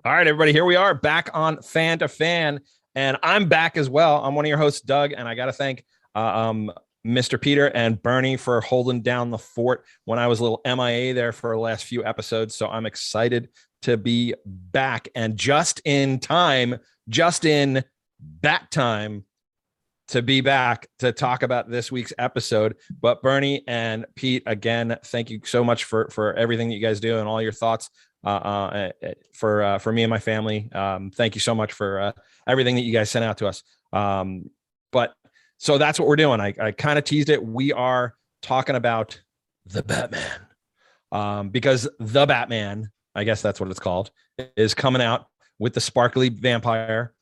All right, everybody, here we are back on Fan to Fan, and I'm back as well. I'm one of your hosts, Doug, and I got to thank Mr. Peter and Bernie for holding down the fort when I was a little MIA there for the last few episodes. So I'm excited to be back and just in bat time to be back to talk about this week's episode. But Bernie and Pete, again, thank you so much for everything that you guys do and all your thoughts for me and my family. Thank you so much for everything that you guys sent out to us. But so that's what we're doing. I kind of teased it. We are talking about the Batman because the Batman, I guess that's what it's called, is coming out with the sparkly vampire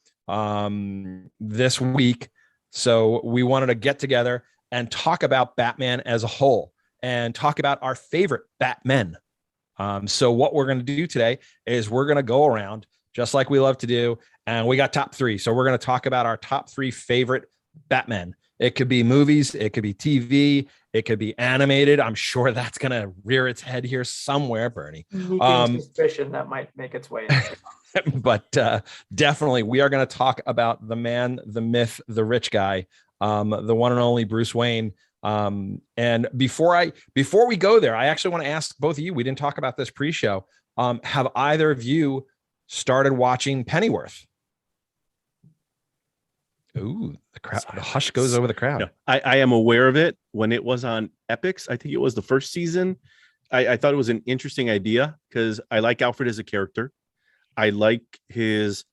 this week. So we wanted to get together and talk about Batman as a whole and talk about our favorite Batmen. So what we're going to do today is we're going to go around just like we love to do. And we got top three. So we're going to talk about our top three favorite Batmen. It could be movies. It could be TV. It could be animated. I'm sure that's going to rear its head here somewhere, Bernie. Suspicion that might make its way into But definitely we are going to talk about the man, the myth, the rich guy, the one and only Bruce Wayne. And before we go there, I actually want to ask both of you, we didn't talk about this pre-show. Have either of you started watching Pennyworth? Ooh, the crowd, the hush goes over the crowd. No, I am aware of it when it was on Epix. I think it was the first season. I thought it was an interesting idea because I like Alfred as a character. I like his,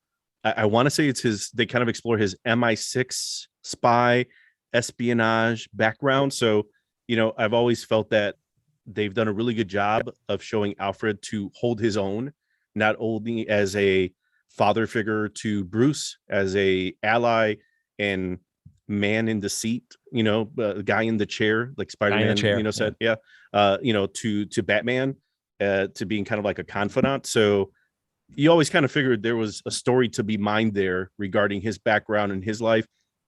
I want to say it's his, they kind of explore his MI6 spy espionage background. So, I've always felt that they've done a really good job of showing Alfred to hold his own, not only as a father figure to Bruce, as a ally and man in the seat, guy in the chair, like Spider-Man, said, to Batman, to being kind of like a confidant. So you always kind of figured there was a story to be mined there regarding his background and his life.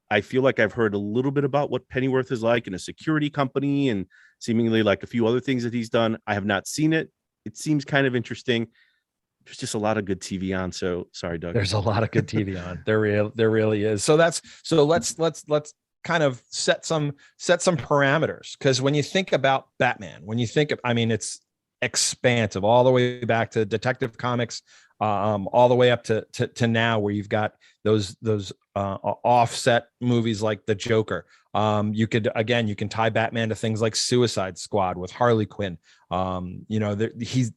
I feel like I've heard a little bit about what Pennyworth is like in a security company and seemingly like a few other things that he's done. I have not seen it. It seems kind of interesting. There's just a lot of good TV on. So sorry, Doug. There's a lot of good TV on. There really is. So let's kind of set some parameters. Because when you think about Batman, it's expansive all the way back to Detective Comics, all the way up to now, where you've got those offset movies like The Joker. You can tie Batman to things like Suicide Squad with Harley Quinn. He's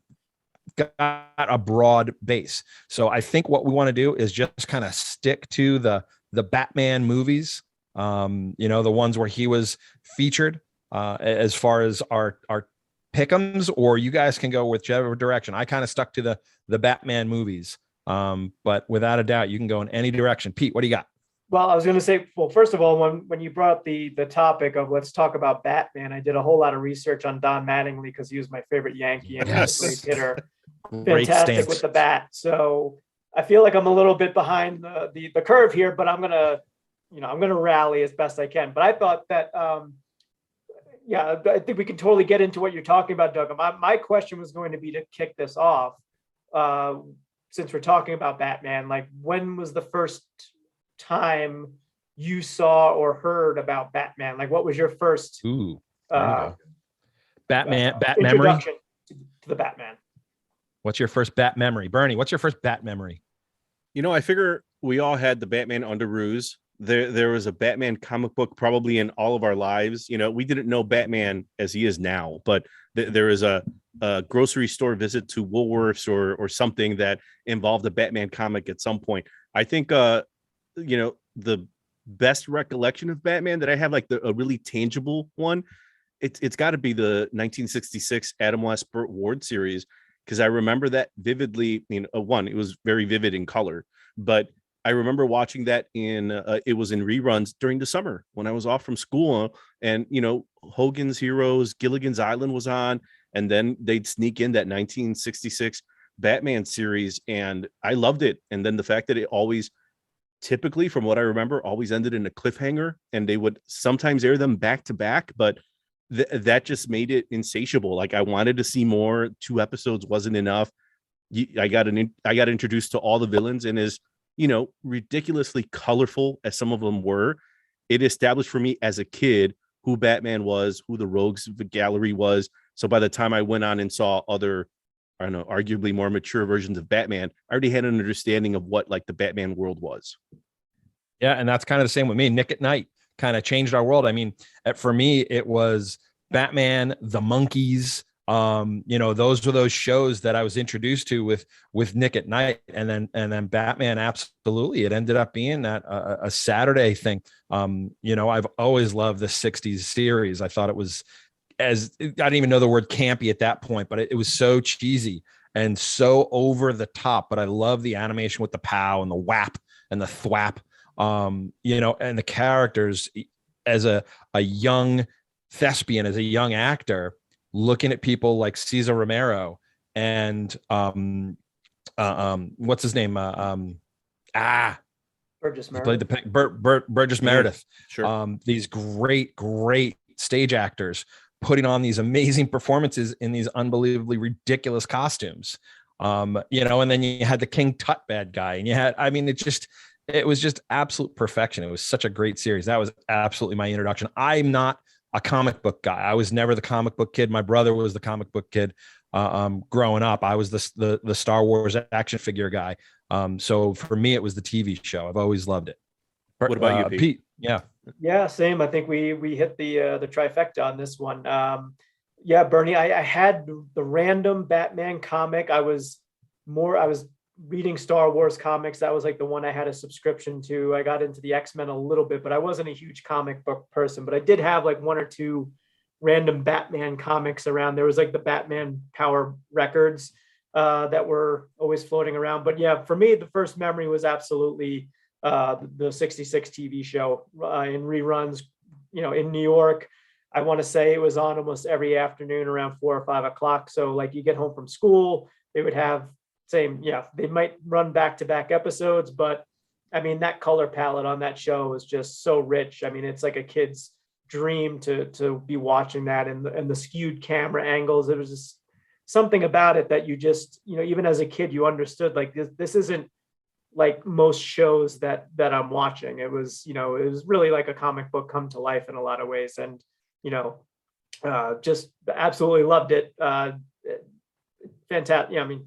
got a broad base. So I think what we want to do is just kind of stick to the Batman movies, the ones where he was featured, as far as our pick'ems, or you guys can go whichever direction. I kind of stuck to the Batman movies, but without a doubt, you can go in any direction. Pete, what do you got? Well, I was going to say, first of all, when you brought up the topic of let's talk about Batman, I did a whole lot of research on Don Mattingly because he was my favorite Yankee and Yes. great hitter. Great Fantastic stance. with the bat. So I feel like I'm a little bit behind the curve here, but I'm gonna rally as best I can. But I thought that I think we can totally get into what you're talking about, Doug. My question was going to be to kick this off, since we're talking about Batman. Like, when was the first time you saw or heard about Batman? Like, what was your first Batman bat memory? introduction to the Batman? What's your first Bat memory? Bernie, what's your first Bat memory? I figure we all had the Batman under ruse. There was a Batman comic book probably in all of our lives. We didn't know Batman as he is now, but there is a grocery store visit to Woolworths or something that involved a Batman comic at some point. I think, the best recollection of Batman that I have, like a really tangible one, it's got to be the 1966 Adam West Burt Ward series. Because I remember that vividly. It was very vivid in color, but I remember watching that it was in reruns during the summer when I was off from school, and Hogan's Heroes, Gilligan's Island was on, and then they'd sneak in that 1966 Batman series, and I loved it. And then the fact that it always, typically from what I remember, always ended in a cliffhanger, and they would sometimes air them back to back, but that just made it insatiable. Like, I wanted to see more. 2 episodes wasn't enough. I got introduced to all the villains, and as ridiculously colorful as some of them were, it established for me as a kid who Batman was, who the Rogues Gallery was. So by the time I went on and saw other, I don't know, arguably more mature versions of Batman, I already had an understanding of what like the Batman world was. Yeah, and that's kind of the same with me. Nick at Night kind of changed our world. I mean, for me, it was Batman, the Monkeys. Those were those shows that I was introduced to with Nick at Night, and then Batman. Absolutely, it ended up being that a Saturday thing. I've always loved the '60s series. I thought it was I didn't even know the word campy at that point, but it was so cheesy and so over the top. But I love the animation with the pow and the whap and the thwap. And the characters as a young thespian, as a young actor, looking at people like Cesar Romero and what's his name? Burgess he Meredith. played the Burgess Meredith. Sure. These great stage actors putting on these amazing performances in these unbelievably ridiculous costumes. And then you had the King Tut bad guy, and it was just absolute perfection. It was such a great series. That was absolutely my introduction. I'm not a comic book guy. I was never the comic book kid. My brother was the comic book kid. Growing up, I was the Star Wars action figure guy. So for me, it was the TV show. I've always loved it. What about you, Pete? Yeah, same. I think we hit the trifecta on this one. Bernie, I had the random Batman comic. I was reading Star Wars comics. That was like the one I had a subscription to. I got into the X-Men a little bit, but I wasn't a huge comic book person. But I did have like one or two random Batman comics around. There was like the Batman Power records that were always floating around. But yeah, for me, the first memory was absolutely the 66 TV show in reruns, in New York. I want to say it was on almost every afternoon around 4 or 5 o'clock. So like you get home from school, they would have they might run back-to-back episodes, but I mean, that color palette on that show is just so rich. I mean, it's like a kid's dream to be watching that, and the skewed camera angles. It was just something about it that you just, even as a kid, you understood like this isn't like most shows that I'm watching. It was really like a comic book come to life in a lot of ways. And, just absolutely loved it. Fantastic. Yeah. I mean,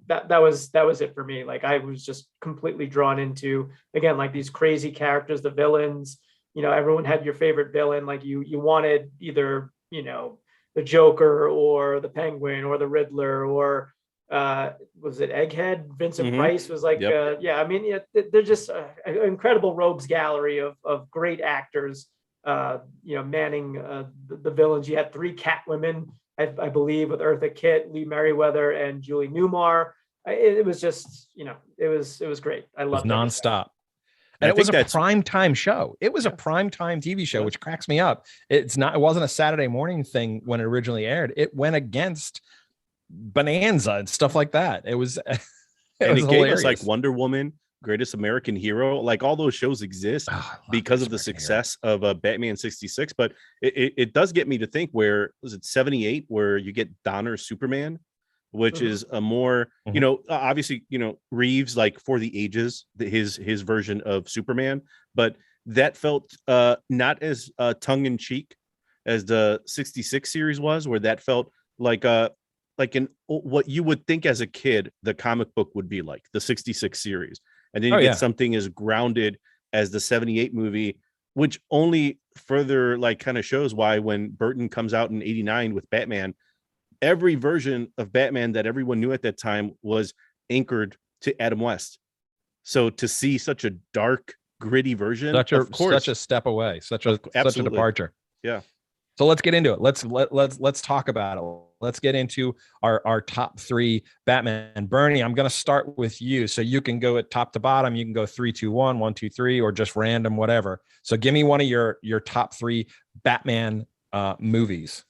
that was it for me. Like I was just completely drawn into, again, like these crazy characters, the villains, everyone had your favorite villain. Like you wanted either, the Joker or the Penguin or the Riddler or was it Egghead? Vincent Price was like, Yep. They're just an incredible rogues gallery of great actors, manning the villains. You had 3 Catwomen, I believe, with Eartha Kitt, Lee Merriweather, and Julie Newmar. It was just, it was great. I loved it. Nonstop. And it was a prime time show. It was a prime time TV show, which cracks me up. It wasn't a Saturday morning thing when it originally aired. It went against Bonanza and stuff like that. It was, it gave us like Wonder Woman, Greatest American Hero. Like all those shows exist because of the success of Batman 66. But it does get me to think, where was it 78 where you get Donner's Superman, which is a more, obviously, Reeves, like for the ages, his version of Superman, but that felt not as tongue in cheek as the 66 series was, where that felt like what you would think as a kid the comic book would be like, the 66 series. And then you get something as grounded as the 78 movie, which only further like kind of shows why when Burton comes out in 89 with Batman, every version of Batman that everyone knew at that time was anchored to Adam West. So to see such a dark, gritty version, such a step away, such a departure. Yeah. So let's get into it. Let's talk about it. Let's get into our top 3 Batman. Bernie, I'm going to start with you, so you can go at top to bottom. You can go 3, 2, 1, 1, 2, 3, or just random, whatever. So give me one of your top 3 Batman movies.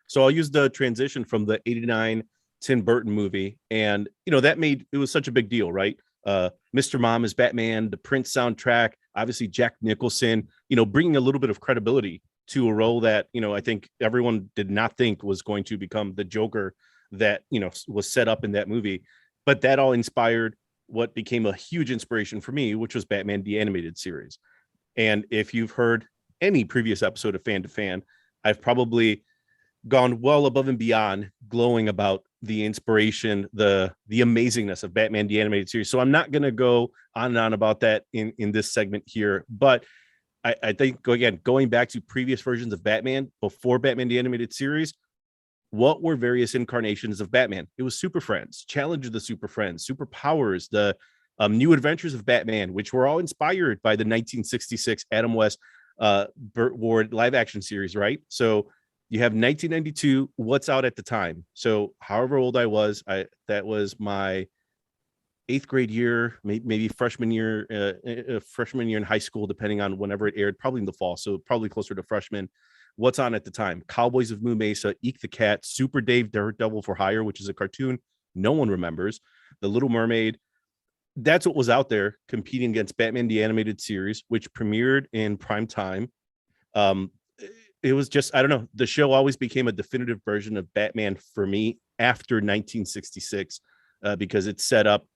So I'll use the transition from the 89 Tim Burton movie. And, it was such a big deal, right? Mr. Mom is Batman, the Prince soundtrack, obviously Jack Nicholson, bringing a little bit of credibility to a role that, I think everyone did not think was going to become the Joker that, was set up in that movie. But that all inspired what became a huge inspiration for me, which was Batman the Animated Series. And if you've heard any previous episode of Fan to Fan, I've probably gone well above and beyond glowing about the inspiration, the amazingness of Batman the Animated Series. So I'm not going to go on and on about that in this segment here, but I think, again, going back to previous versions of Batman before Batman the Animated Series, what were various incarnations of Batman? It was Super Friends, Challenge of the Super Friends, Superpowers, the New Adventures of Batman, which were all inspired by the 1966 Adam West, Burt Ward live action series, right? So you have 1992, what's out at the time? So however old I was, that was my 8th grade year, maybe freshman year in high school, depending on whenever it aired, probably in the fall. So probably closer to freshman. What's on at the time? Cowboys of Moo Mesa, Eek the Cat, Super Dave, Daredevil for Hire, which is a cartoon no one remembers, The Little Mermaid. That's what was out there competing against Batman the Animated Series, which premiered in prime time. It was just, I don't know, the show always became a definitive version of Batman for me after 1966, because it set up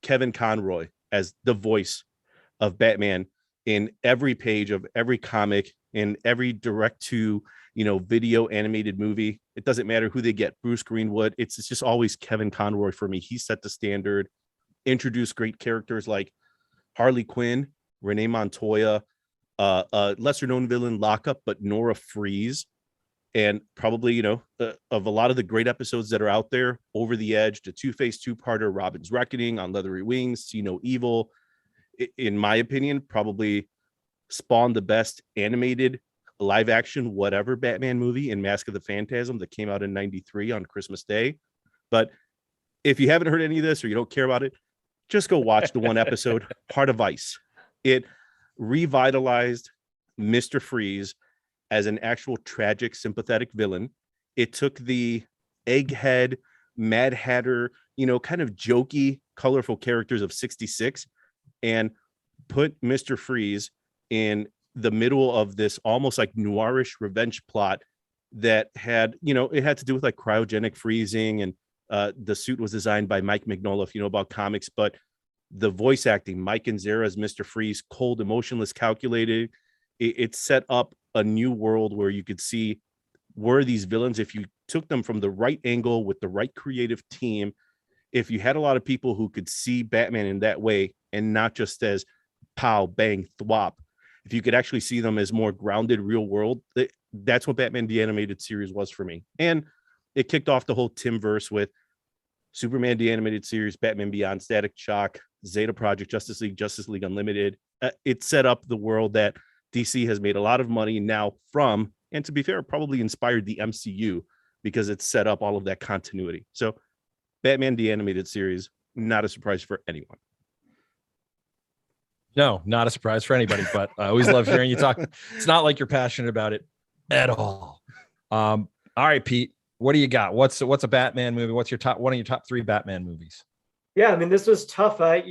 Kevin Conroy as the voice of Batman in every page of every comic, in every direct to video animated movie. It doesn't matter who they get, Bruce Greenwood, it's just always Kevin Conroy for me. He set the standard, introduced great characters like Harley Quinn, Renee Montoya, lesser known villain Lockup, but Nora Freeze, and probably of a lot of the great episodes that are out there, Over the Edge, the Two-Face two-parter, Robin's Reckoning, On Leathery Wings, See No Evil, in my opinion, probably spawned the best animated live action whatever Batman movie in Mask of the Phantasm that came out in 93 on Christmas Day. But if you haven't heard any of this or you don't care about it, just go watch the one episode, Heart of Ice. It revitalized Mr. Freeze as an actual tragic, sympathetic villain. It took the egghead, Mad Hatter, kind of jokey, colorful characters of 66 and put Mr. Freeze in the middle of this almost like noirish revenge plot that had, it had to do with like cryogenic freezing, and the suit was designed by Mike Mignola, if you know about comics, but the voice acting, Mike Inzera as Mr. Freeze, cold, emotionless, calculated. It set up a new world where you could see were these villains, if you took them from the right angle with the right creative team, if you had a lot of people who could see Batman in that way and not just as pow, bang, thwop, if you could actually see them as more grounded, real world, that's what Batman the Animated Series was for me. And it kicked off the whole Timverse with Superman the Animated Series, Batman Beyond, Static Shock, Zeta Project, Justice League Unlimited. It set up the world that DC has made a lot of money now from, and to be fair, probably inspired the MCU because it set up all of that continuity. So Batman the Animated Series, not a surprise for anyone. No, not a surprise for anybody, but I always love hearing you talk. It's not like you're passionate about it at all. All right, Pete, what do you got? What's a Batman movie? What's one of your top 3 Batman movies? Yeah, I mean, this was tough. I've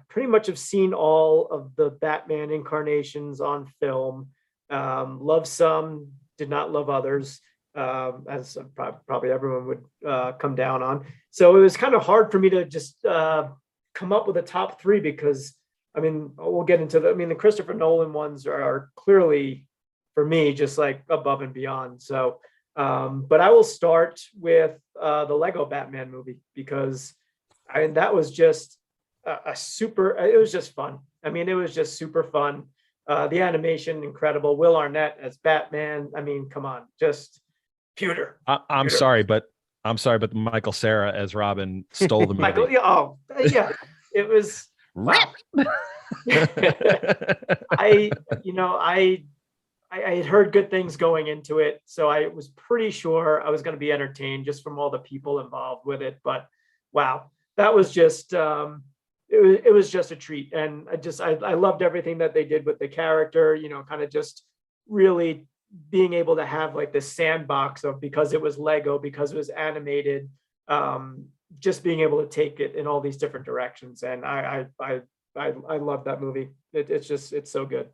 pretty much have seen all of the Batman incarnations on film. Loved some, did not love others, as probably everyone would come down on. So it was kind of hard for me to just come up with a top 3 because, I mean, we'll get into the Christopher Nolan ones are clearly, for me, just like above and beyond. So, but I will start with the Lego Batman movie because that was just it was just fun. I mean, it was just super fun. The animation, incredible. Will Arnett as Batman. I mean, come on, just pewter. I'm sorry, but Michael Cera as Robin stole the movie. Michael, yeah, it was. Wow. I had heard good things going into it, so I was pretty sure I was going to be entertained just from all the people involved with it. But wow, that was just it was just a treat, and I loved everything that they did with the character. Kind of just really being able to have like this sandbox of, because it was Lego, because it was animated, just being able to take it in all these different directions, and I love that movie. It's so good.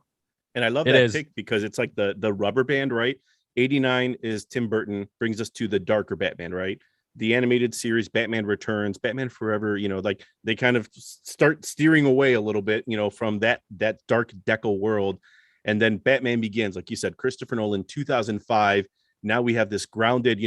And I love that pick because it's like the rubber band, right? 89 is Tim Burton, brings us to the darker Batman, right? the animated series Batman Returns, Batman Forever, like they kind of start steering away a little bit, from that dark decal world. And then Batman Begins, like you said, Christopher Nolan, 2005. Now we have this grounded,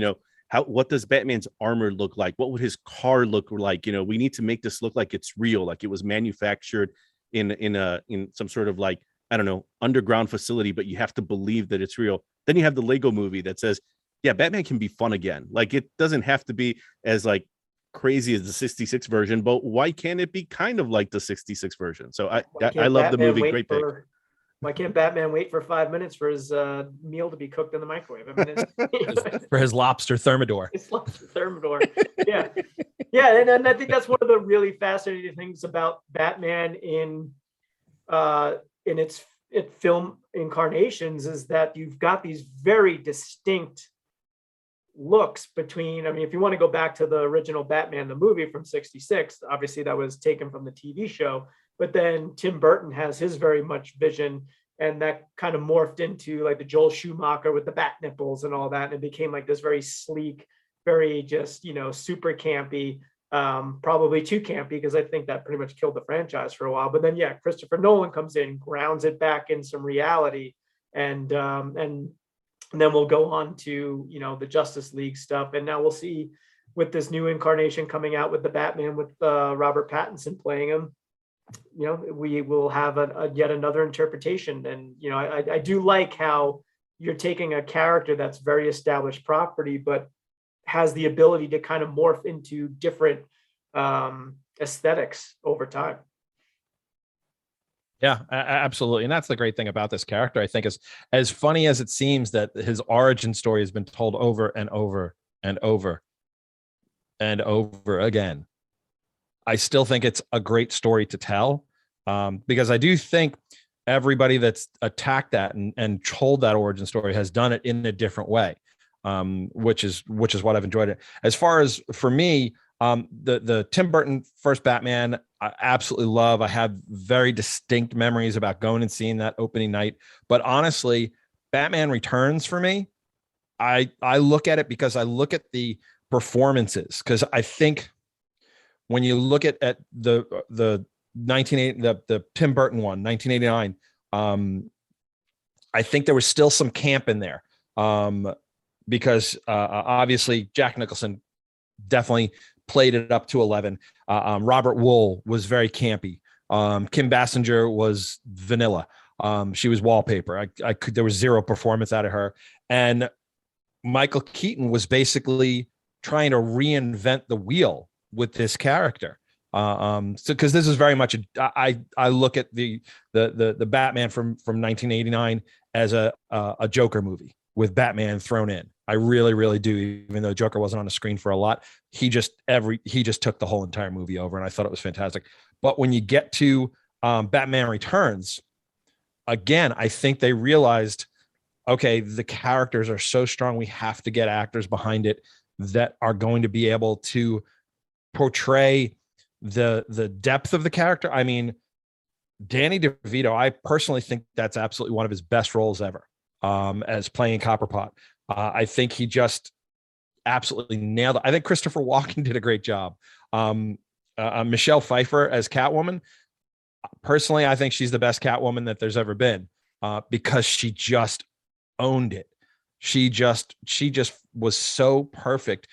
what does Batman's armor look like? What would his car look like? We need to make this look like it's real, like it was manufactured in some sort of like, I don't know, underground facility, but you have to believe that it's real. Then you have the Lego movie that says, yeah, Batman can be fun again. Like it doesn't have to be as like crazy as the 66 version, but why can't it be kind of like the 66 version? So I love the movie. Great pick. Why can't Batman wait for 5 minutes for his meal to be cooked in the microwave? I mean, for his lobster thermidor. His lobster thermidor. Yeah. Yeah. And I think that's one of the really fascinating things about Batman in its film incarnations is that you've got these very distinct looks between, I mean, if you want to go back to the original Batman, the movie from 66, obviously that was taken from the TV show, but then Tim Burton has his very much vision, and that kind of morphed into like the Joel Schumacher with the bat nipples and all that. And it became like this very sleek, very just, super campy, probably too campy, because I think that pretty much killed the franchise for a while. But then, yeah, Christopher Nolan comes in, grounds it back in some reality, and then we'll go on to, the Justice League stuff. And now we'll see with this new incarnation coming out with the Batman with Robert Pattinson playing him, we will have a yet another interpretation. And, I do like how you're taking a character that's very established property, but has the ability to kind of morph into different aesthetics over time. Yeah, absolutely. And that's the great thing about this character. I think is as funny as it seems that his origin story has been told over and over and over and over again. I still think it's a great story to tell, because I do think everybody that's attacked that and told that origin story has done it in a different way, which is what I've enjoyed it. As far as for me, the Tim Burton first Batman, I absolutely love. I have very distinct memories about going and seeing that opening night. But honestly, Batman Returns for me, I look at it because I look at the performances, because I think when you look at the 1980 the Tim Burton one, 1989, I think there was still some camp in there, because obviously Jack Nicholson definitely played it up to 11. Robert Wool was very campy. Kim Basinger was vanilla. She was wallpaper. There was zero performance out of her. And Michael Keaton was basically trying to reinvent the wheel with this character. So because this is very much I look at the Batman from 1989 as a Joker movie with Batman thrown in. I really, really do. Even though Joker wasn't on the screen for a lot, he just took the whole entire movie over, and I thought it was fantastic. But when you get to Batman Returns, again, I think they realized, okay, the characters are so strong, we have to get actors behind it that are going to be able to portray the depth of the character. I mean, Danny DeVito, I personally think that's absolutely one of his best roles ever, as playing Copperpot. I think he just absolutely nailed it. I think Christopher Walken did a great job. Michelle Pfeiffer as Catwoman, personally, I think she's the best Catwoman that there's ever been, because she just owned it. She just was so perfect.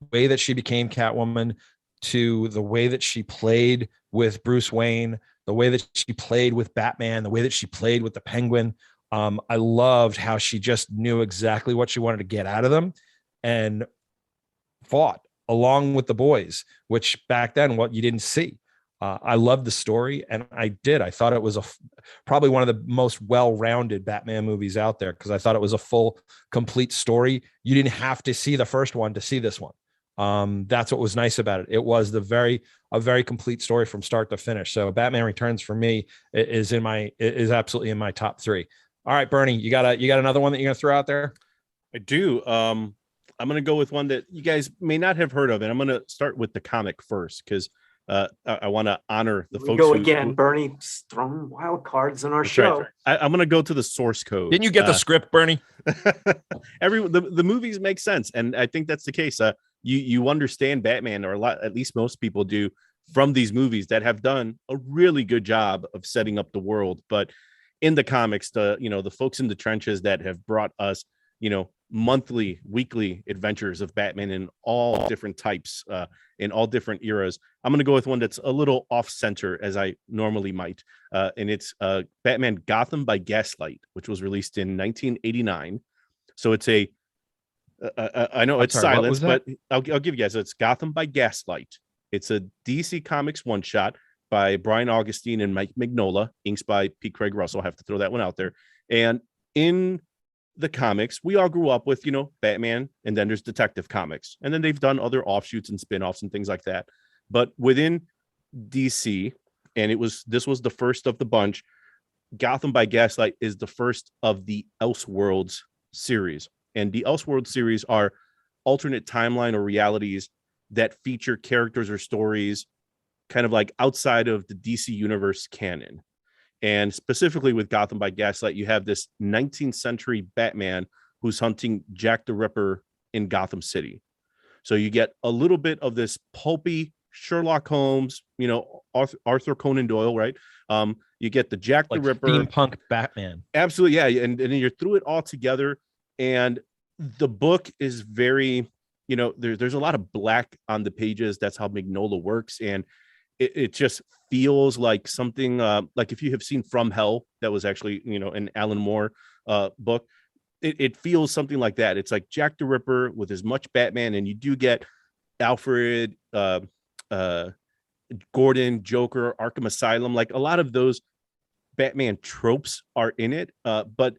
The way that she became Catwoman, to the way that she played with Bruce Wayne, the way that she played with Batman, the way that she played with the Penguin. I loved how she just knew exactly what she wanted to get out of them and fought along with the boys, which back then, what you didn't see. I loved the story, and I thought it was probably one of the most well-rounded Batman movies out there, because I thought it was a full, complete story. You didn't have to see the first one to see this one. That's what was nice about it. It was a very complete story from start to finish. So Batman Returns for me is absolutely in my top 3. All right, Bernie, you got another one that you're gonna throw out there? I do. I'm gonna go with one that you guys may not have heard of, and I'm gonna start with the comic first, because I want to honor the folks. Go again, Bernie throwing wild cards in our show. Right. I'm gonna go to the source code. Didn't you get the script, Bernie? The movies make sense, and I think that's the case. you understand Batman, or a lot, at least most people do, from these movies that have done a really good job of setting up the world. But in the comics, the folks in the trenches that have brought us, monthly, weekly adventures of Batman in all different types, in all different eras. I'm going to go with one that's a little off center, as I normally might. And it's Batman Gotham by Gaslight, which was released in 1989. So it's I know it's silence, but I'll give you guys, it's Gotham by Gaslight. It's a DC Comics one shot by Brian Augustine and Mike Mignola, inks by P. Craig Russell. I have to throw that one out there. And in the comics, we all grew up with, Batman, and then there's Detective Comics. And then they've done other offshoots and spin-offs and things like that. But within DC, and this was the first of the bunch, Gotham by Gaslight is the first of the Elseworlds series. And the Elseworlds series are alternate timeline or realities that feature characters or stories kind of like outside of the DC universe canon. And specifically with Gotham by Gaslight, you have this 19th century Batman who's hunting Jack the Ripper in Gotham City. So you get a little bit of this pulpy Sherlock Holmes, Arthur Conan Doyle, right? You get the Jack the Ripper, steampunk Batman. Absolutely, yeah. And then you're through it all together. And the book is very, there's a lot of black on the pages. That's how Mignola works. And it just feels like something like if you have seen From Hell, that was actually, an Alan Moore book. It feels something like that. It's like Jack the Ripper with as much Batman, and you do get Alfred, Gordon, Joker, Arkham Asylum. Like a lot of those Batman tropes are in it. But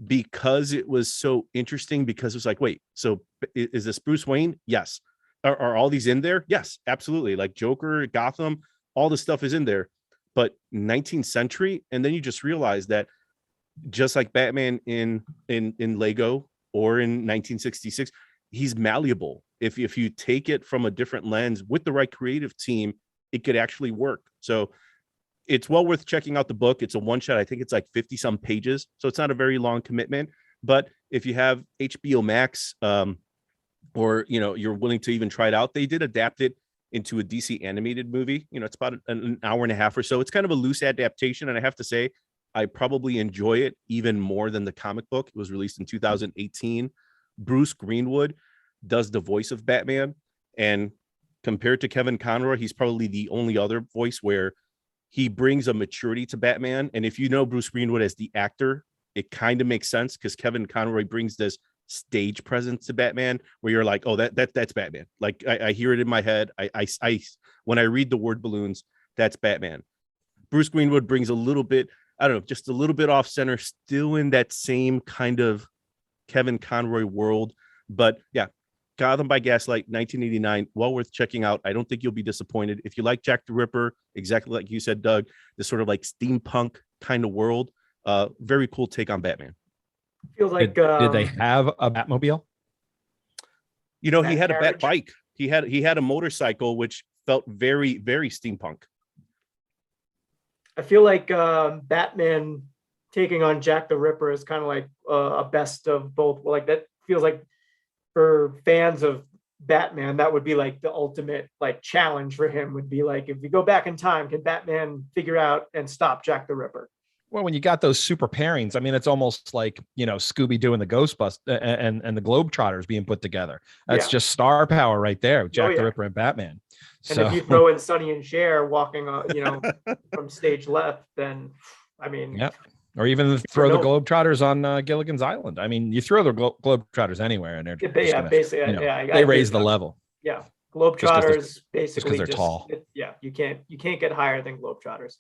because it was so interesting, because it was like, wait, so is this Bruce Wayne? Yes. Are all these in there? Yes, absolutely. Like Joker, Gotham, all the stuff is in there. But 19th century, and then you just realize that just like Batman in Lego or in 1966, he's malleable. If you take it from a different lens with the right creative team, it could actually work. So it's well worth checking out the book. It's a one shot. I think it's like 50 some pages. So it's not a very long commitment. But if you have HBO Max, or you're willing to even try it out, they did adapt it into a DC animated movie. It's about an hour and a half or so. It's kind of a loose adaptation, and I have to say I probably enjoy it even more than the comic book. It was released in 2018. Bruce Greenwood does the voice of Batman, and compared to Kevin Conroy, he's probably the only other voice where he brings a maturity to Batman. And if you know Bruce Greenwood as the actor, it kind of makes sense, because Kevin Conroy brings this stage presence to Batman where you're like, oh, that's Batman. Like I hear it in my head. I when I read the word balloons, that's Batman. Bruce Greenwood brings a little bit, I don't know, just a little bit off center, still in that same kind of Kevin Conroy world. But yeah, Gotham by Gaslight, 1989, well worth checking out. I don't think you'll be disappointed. If you like Jack the Ripper, exactly like you said, Doug, this sort of like steampunk kind of world, very cool take on Batman. Feels like did they have a Batmobile? He had a Bat bike. He had a motorcycle, which felt very, very steampunk. I feel like Batman taking on Jack the Ripper is kind of like a best of both. Like that feels like for fans of Batman, that would be like the ultimate like challenge for him. Would be like, if we go back in time, can Batman figure out and stop Jack the Ripper? Well, when you got those super pairings, I mean, it's almost like, Scooby Doo and the Ghostbusters and the Globetrotters being put together. That's just star power right there. Jack the Ripper and Batman. And if you throw in Sonny and Cher walking, from stage left, then I mean, yeah. Or even throw the Globetrotters on Gilligan's Island. I mean, you throw the Globetrotters anywhere, and they're basically, they raise the level. Yeah, Globetrotters basically because they're tall. You can't get higher than Globetrotters.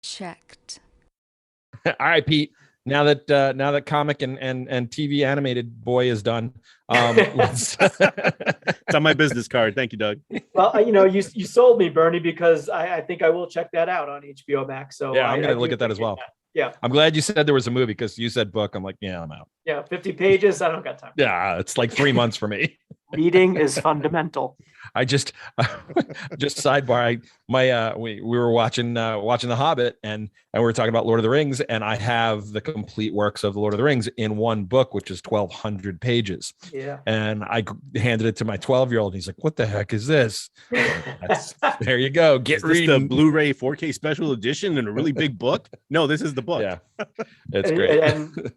Checked. All right, Pete. Now that comic and TV animated boy is done, it's on my business card. Thank you, Doug. Well, you sold me, Bernie, because I think I will check that out on HBO Max. So yeah, I'm going to look at that as well. Yeah. I'm glad you said there was a movie because you said book. I'm like, yeah, I'm out. Yeah. 50 pages. I don't got time. Yeah, it's like 3 months for me. Reading is fundamental. I just sidebar. We were watching The Hobbit and we were talking about Lord of the Rings, and I have the complete works of the Lord of the Rings in one book, which is 1,200 pages. Yeah. And I handed it to my 12-year-old. He's like, "What the heck is this?" There you go. Get reading. The Blu-ray 4K special edition in a really big book. No, this is the book. Yeah, it's great. And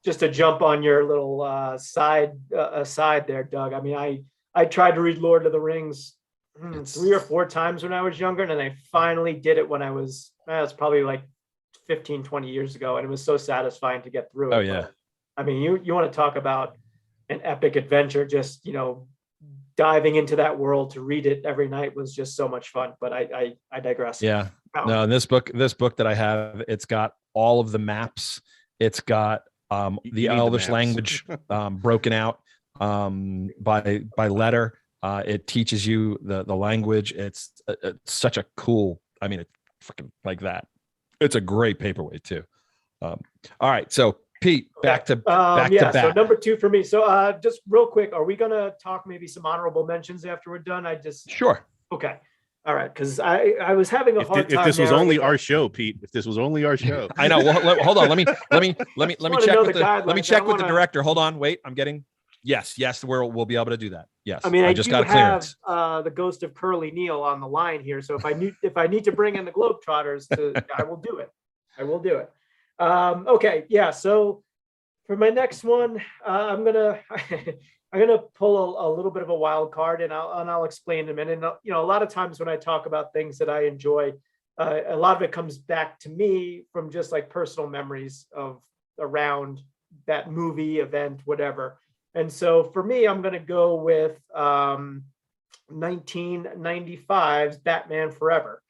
just to jump on your little aside there, Doug. I mean, I tried to read Lord of the Rings 3 or 4 times when I was younger, and then I finally did it when I was, it's probably like 15, 20 years ago. And it was so satisfying to get through it. Oh, yeah. But, I mean, you want to talk about an epic adventure, just, diving into that world to read it every night was just so much fun, but I digress. Yeah. No, and this book that I have, it's got all of the maps. It's got the Elvish language broken out by letter. It teaches you the language. It's such a cool, I mean, it's freaking like that. It's a great paperweight too. All right. So Pete, back to back. So number 2 for me. So just real quick, are we going to talk maybe some honorable mentions after we're done? Sure. Okay. All right. Cause I was having a hard time. If this was only our show, Pete, if this was only our show. I know. Well, hold on. Let me check with the director. Hold on. Wait, I'm getting. Yes. We'll be able to do that. Yes. I mean, I just do got a clearance. have the ghost of Curly Neal on the line here. So if I need to bring in the Globetrotters, I will do it. Okay. Yeah. So for my next one, I'm gonna pull a little bit of a wild card, and I'll explain in a minute. And, a lot of times when I talk about things that I enjoy, a lot of it comes back to me from just like personal memories of around that movie, event, whatever. And so for me, I'm going to go with 1995's Batman Forever,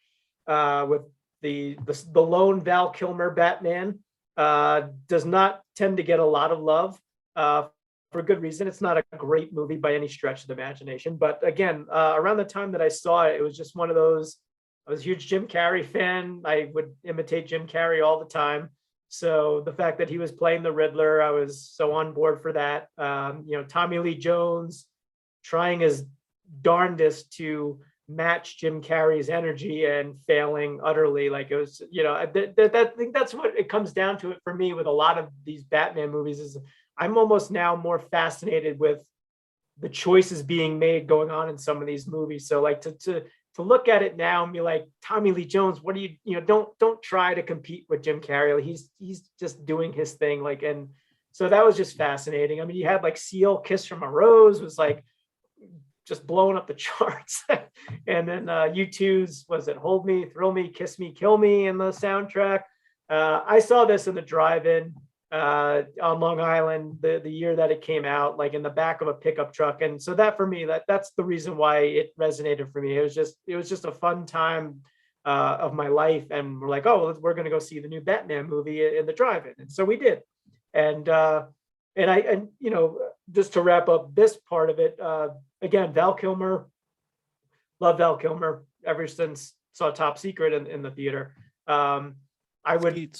with the lone Val Kilmer Batman. Does not tend to get a lot of love for good reason. It's not a great movie by any stretch of the imagination. But again, around the time that I saw it, it was just one of those. I was a huge Jim Carrey fan. I would imitate Jim Carrey all the time. So the fact that he was playing the Riddler, I was so on board for that. Tommy Lee Jones trying his darndest to match Jim Carrey's energy and failing utterly. Like it was, I think that's what it comes down to it for me with a lot of these Batman movies is I'm almost now more fascinated with the choices being made going on in some of these movies. So like to look at it now and be like, Tommy Lee Jones, what do you don't try to compete with Jim Carrey. He's just doing his thing. Like, and so that was just fascinating. I mean, you had like Seal, Kiss from a Rose was like just blowing up the charts. And then U2's, was it Hold Me, Thrill Me, Kiss Me, Kill Me in the soundtrack. I saw this in the drive-in on Long Island the year that it came out, like in the back of a pickup truck. And so that for me, that's the reason why it resonated for me. It was just a fun time of my life. And we're like, oh, we're going to go see the new Batman movie in the drive-in. And so we did. And just to wrap up this part of it, again, Val Kilmer, love Val Kilmer ever since saw Top Secret in the theater. I would skeet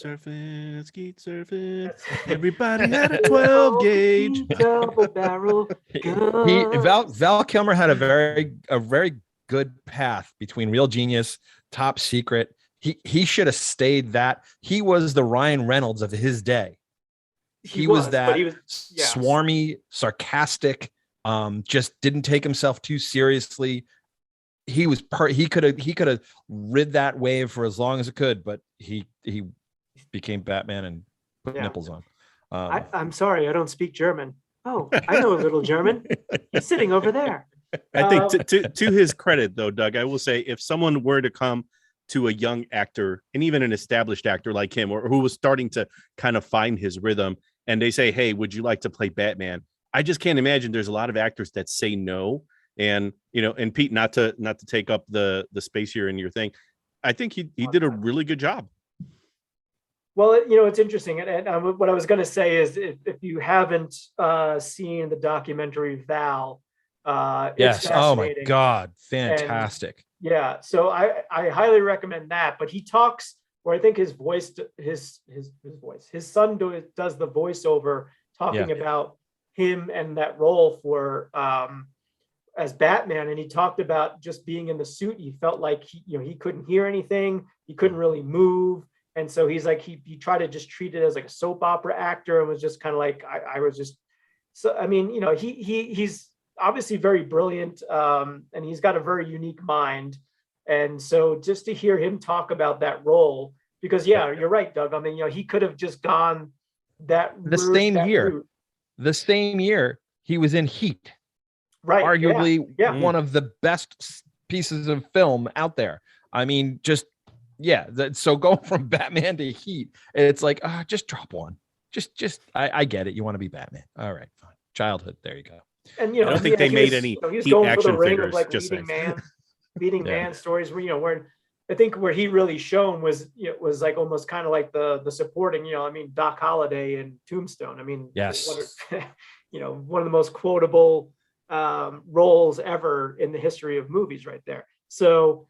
surfing. Everybody had a 12 gauge. Double barrel. Val Kilmer had a very good path between Real Genius, Top Secret. He should have stayed that. He was the Ryan Reynolds of his day. He was swarmy, sarcastic, just didn't take himself too seriously. He could have rid that wave for as long as it could, but he became Batman and put nipples on. I'm sorry, I don't speak German. Oh, I know a little German. He's sitting over there. I think to his credit, though, Doug, I will say if someone were to come to a young actor and even an established actor like him, or who was starting to kind of find his rhythm, and they say, "Hey, would you like to play Batman?" I just can't imagine there's a lot of actors that say no. And and Pete, not to take up the space here in your thing, I think he did a really good job. Well, it's interesting, and what I was going to say is if you haven't seen the documentary Val, yes, oh my God, fantastic. And, yeah, so I highly recommend that. But he talks where I think his voice, his voice, his son does the voiceover talking about him and that role for as Batman, and he talked about just being in the suit. He felt like he couldn't hear anything, he couldn't really move, and so he's like he tried to just treat it as like a soap opera actor, and was just kind of like I was just so. I mean, he's obviously very brilliant, and he's got a very unique mind, and so just to hear him talk about that role, because you're right, Doug. I mean, he could have just gone the same year he was in Heat. Right. Arguably one of the best pieces of film out there. I mean, so going from Batman to Heat, it's like, just drop one. I get it. You want to be Batman. All right, fine. Childhood. There you go. And I don't think they made any Heat action figures. Like just beating man stories where, I think where he really shone was like almost kind of like the supporting, I mean, Doc Holliday and Tombstone. I mean, yes, one of the most quotable roles ever in the history of movies right there. So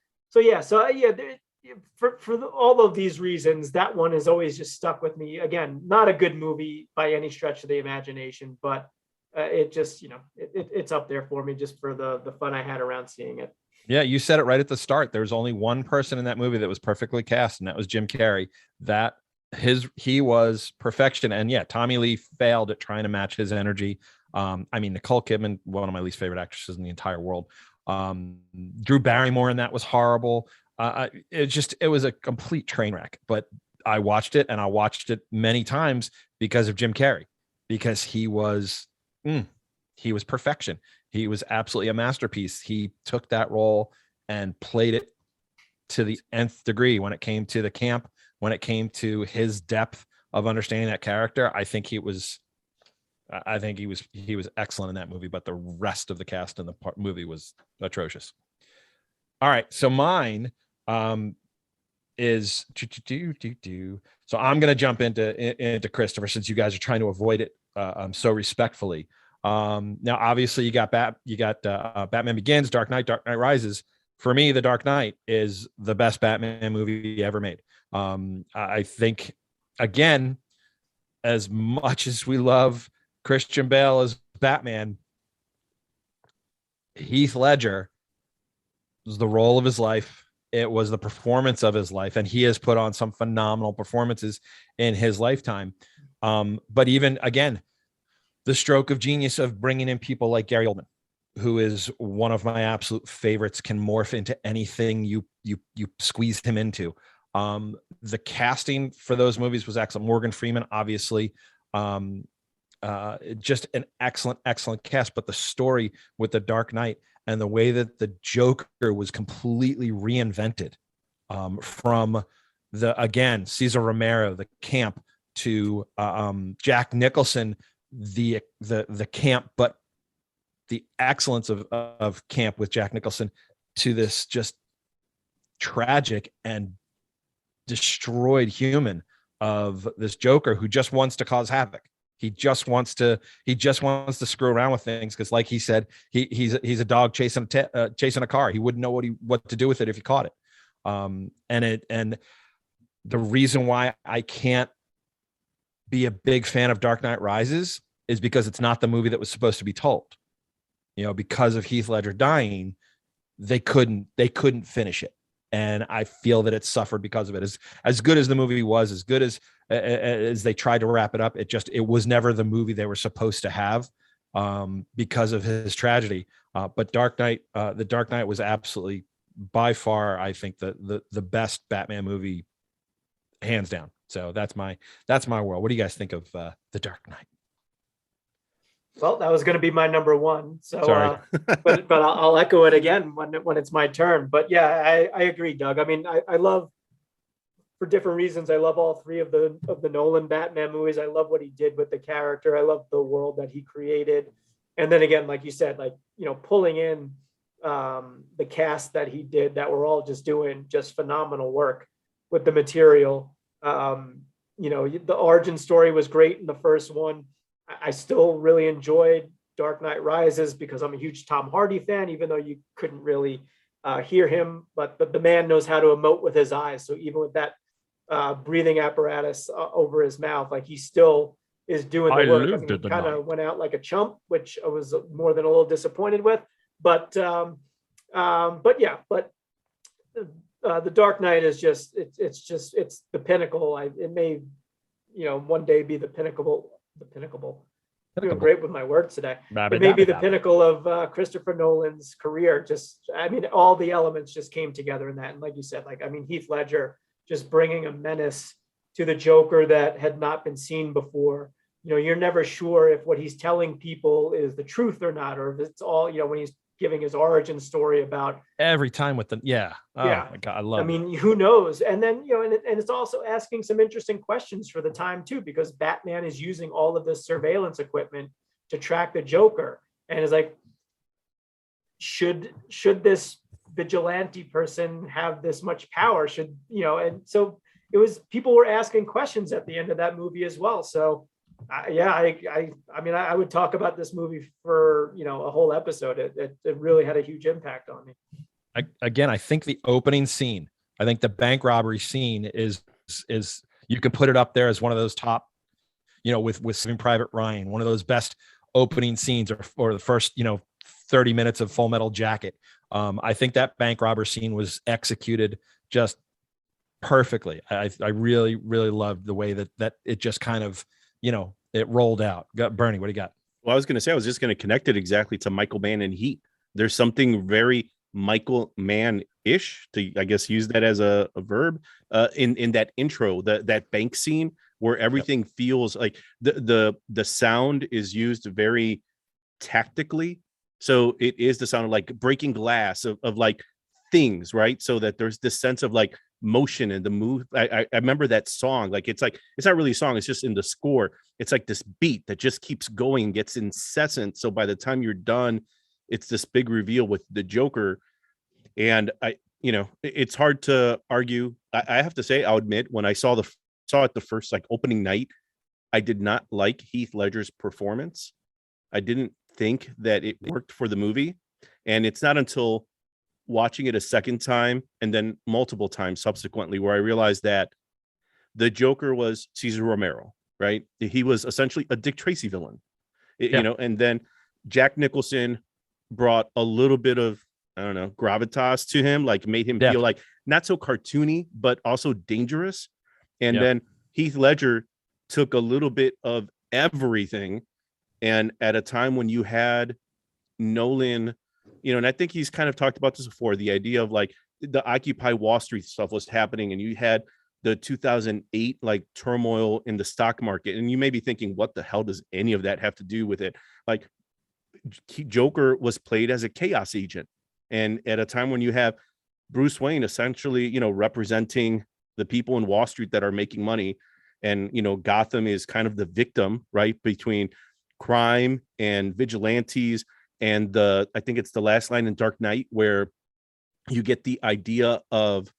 for all of these reasons, that one has always just stuck with me. Again, not a good movie by any stretch of the imagination, but it just, it's up there for me just for the fun I had around seeing it. Yeah, you said it right at the start. There's only one person in that movie that was perfectly cast, and that was Jim Carrey. He was perfection. And Tommy Lee failed at trying to match his energy. I mean, Nicole Kidman, one of my least favorite actresses in the entire world. Drew Barrymore in that was horrible. It was a complete train wreck. But I watched it, and I watched it many times because of Jim Carrey, because he was perfection. He was absolutely a masterpiece. He took that role and played it to the nth degree when it came to the camp, when it came to his depth of understanding that character. I think he was excellent in that movie, but the rest of the cast in the movie was atrocious. All right. So mine is so I'm going to jump into Christopher, since you guys are trying to avoid it so respectfully. Now, obviously, you got Batman Begins, Dark Knight Rises. For me, The Dark Knight is the best Batman movie ever made. I think, again, as much as we love Christian Bale as Batman, Heath Ledger was the role of his life. It was the performance of his life, and he has put on some phenomenal performances in his lifetime. But even, again, the stroke of genius of bringing in people like Gary Oldman, who is one of my absolute favorites, can morph into anything you squeeze him into. The casting for those movies was excellent. Morgan Freeman, obviously, just an excellent cast. But the story with The Dark Knight and the way that the Joker was completely reinvented, from Cesar Romero, the camp, to Jack Nicholson, the camp, but the excellence of camp with Jack Nicholson, to this just tragic and destroyed human of this Joker who just wants to cause havoc. He just wants to screw around with things, because, like he said, he's a dog chasing a car. He wouldn't know what to do with it if he caught it. And the reason why I can't be a big fan of Dark Knight Rises is because it's not the movie that was supposed to be told. Because of Heath Ledger dying, they couldn't finish it. And I feel that it suffered because of it. As good as the movie was, as good as they tried to wrap it up, it was never the movie they were supposed to have, because of his tragedy. But The Dark Knight was absolutely, by far, I think, the best Batman movie, hands down. So that's my world. What do you guys think of The Dark Knight? Well, that was going to be my number one. So, sorry. but I'll echo it again when it's my turn. But yeah, I agree, Doug. I mean, I love, for different reasons, I love all three of the Nolan Batman movies. I love what he did with the character. I love the world that he created. And then again, like you said, pulling in the cast that he did, that were all just doing just phenomenal work with the material. The origin story was great in the first one. I still really enjoyed Dark Knight Rises because I'm a huge Tom Hardy fan, even though you couldn't really hear him, but the man knows how to emote with his eyes. So even with that breathing apparatus over his mouth. Like he still is doing the work. I mean, he kind of went out like a chump, which I was more than a little disappointed with. But the Dark Knight is just it's the pinnacle. It may, one day be the pinnacle. Doing great with my words today. It may be the pinnacle of Christopher Nolan's career. All the elements just came together in that. And like you said, Heath Ledger just bringing a menace to the Joker that had not been seen before. You're never sure if what he's telling people is the truth or not, or if it's all, when he's giving his origin story about every time with my God, I love it. Who knows? And then, and it's also asking some interesting questions for the time too, because Batman is using all of this surveillance equipment to track the Joker. And it's like, should this vigilante person have this much power? And so people were asking questions at the end of that movie as well. So I would talk about this movie for, a whole episode. It really had a huge impact on me. I think the opening scene, I think the bank robbery scene is you can put it up there as one of those top, with Saving Private Ryan, one of those best opening scenes or the first, 30 minutes of Full Metal Jacket. I think that bank robber scene was executed just perfectly. I really, really loved the way that it just kind of, it rolled out. Bernie, what do you got? Well, I was going to say, I was just going to connect it exactly to Michael Mann and Heat. There's something very Michael Mann-ish, to, I guess, use that as a verb, in that intro, that bank scene where everything feels like the sound is used very tactically. So it is the sound of like breaking glass of like things, right? So that there's this sense of like motion and the move. I remember that song. Like it's not really a song, it's just in the score. It's like this beat that just keeps going, gets incessant. So by the time you're done, it's this big reveal with the Joker. And it's hard to argue. I have to say, I'll admit, when I saw it the first opening night, I did not like Heath Ledger's performance. I didn't think that it worked for the movie. And it's not until watching it a second time and then multiple times subsequently where I realized that the Joker was Cesar Romero, right? He was essentially a Dick Tracy villain, and then Jack Nicholson brought a little bit of, I don't know, gravitas to him, like made him feel like not so cartoony, but also dangerous. And then Heath Ledger took a little bit of everything. And at a time when you had Nolan, and I think he's kind of talked about this before, the idea of like the Occupy Wall Street stuff was happening, and you had the 2008 turmoil in the stock market, and you may be thinking, what the hell does any of that have to do with it? Like, Joker was played as a chaos agent, and at a time when you have Bruce Wayne essentially, representing the people in Wall Street that are making money, and Gotham is kind of the victim, right, between crime and vigilantes. And I think it's the last line in Dark Knight where you get the idea of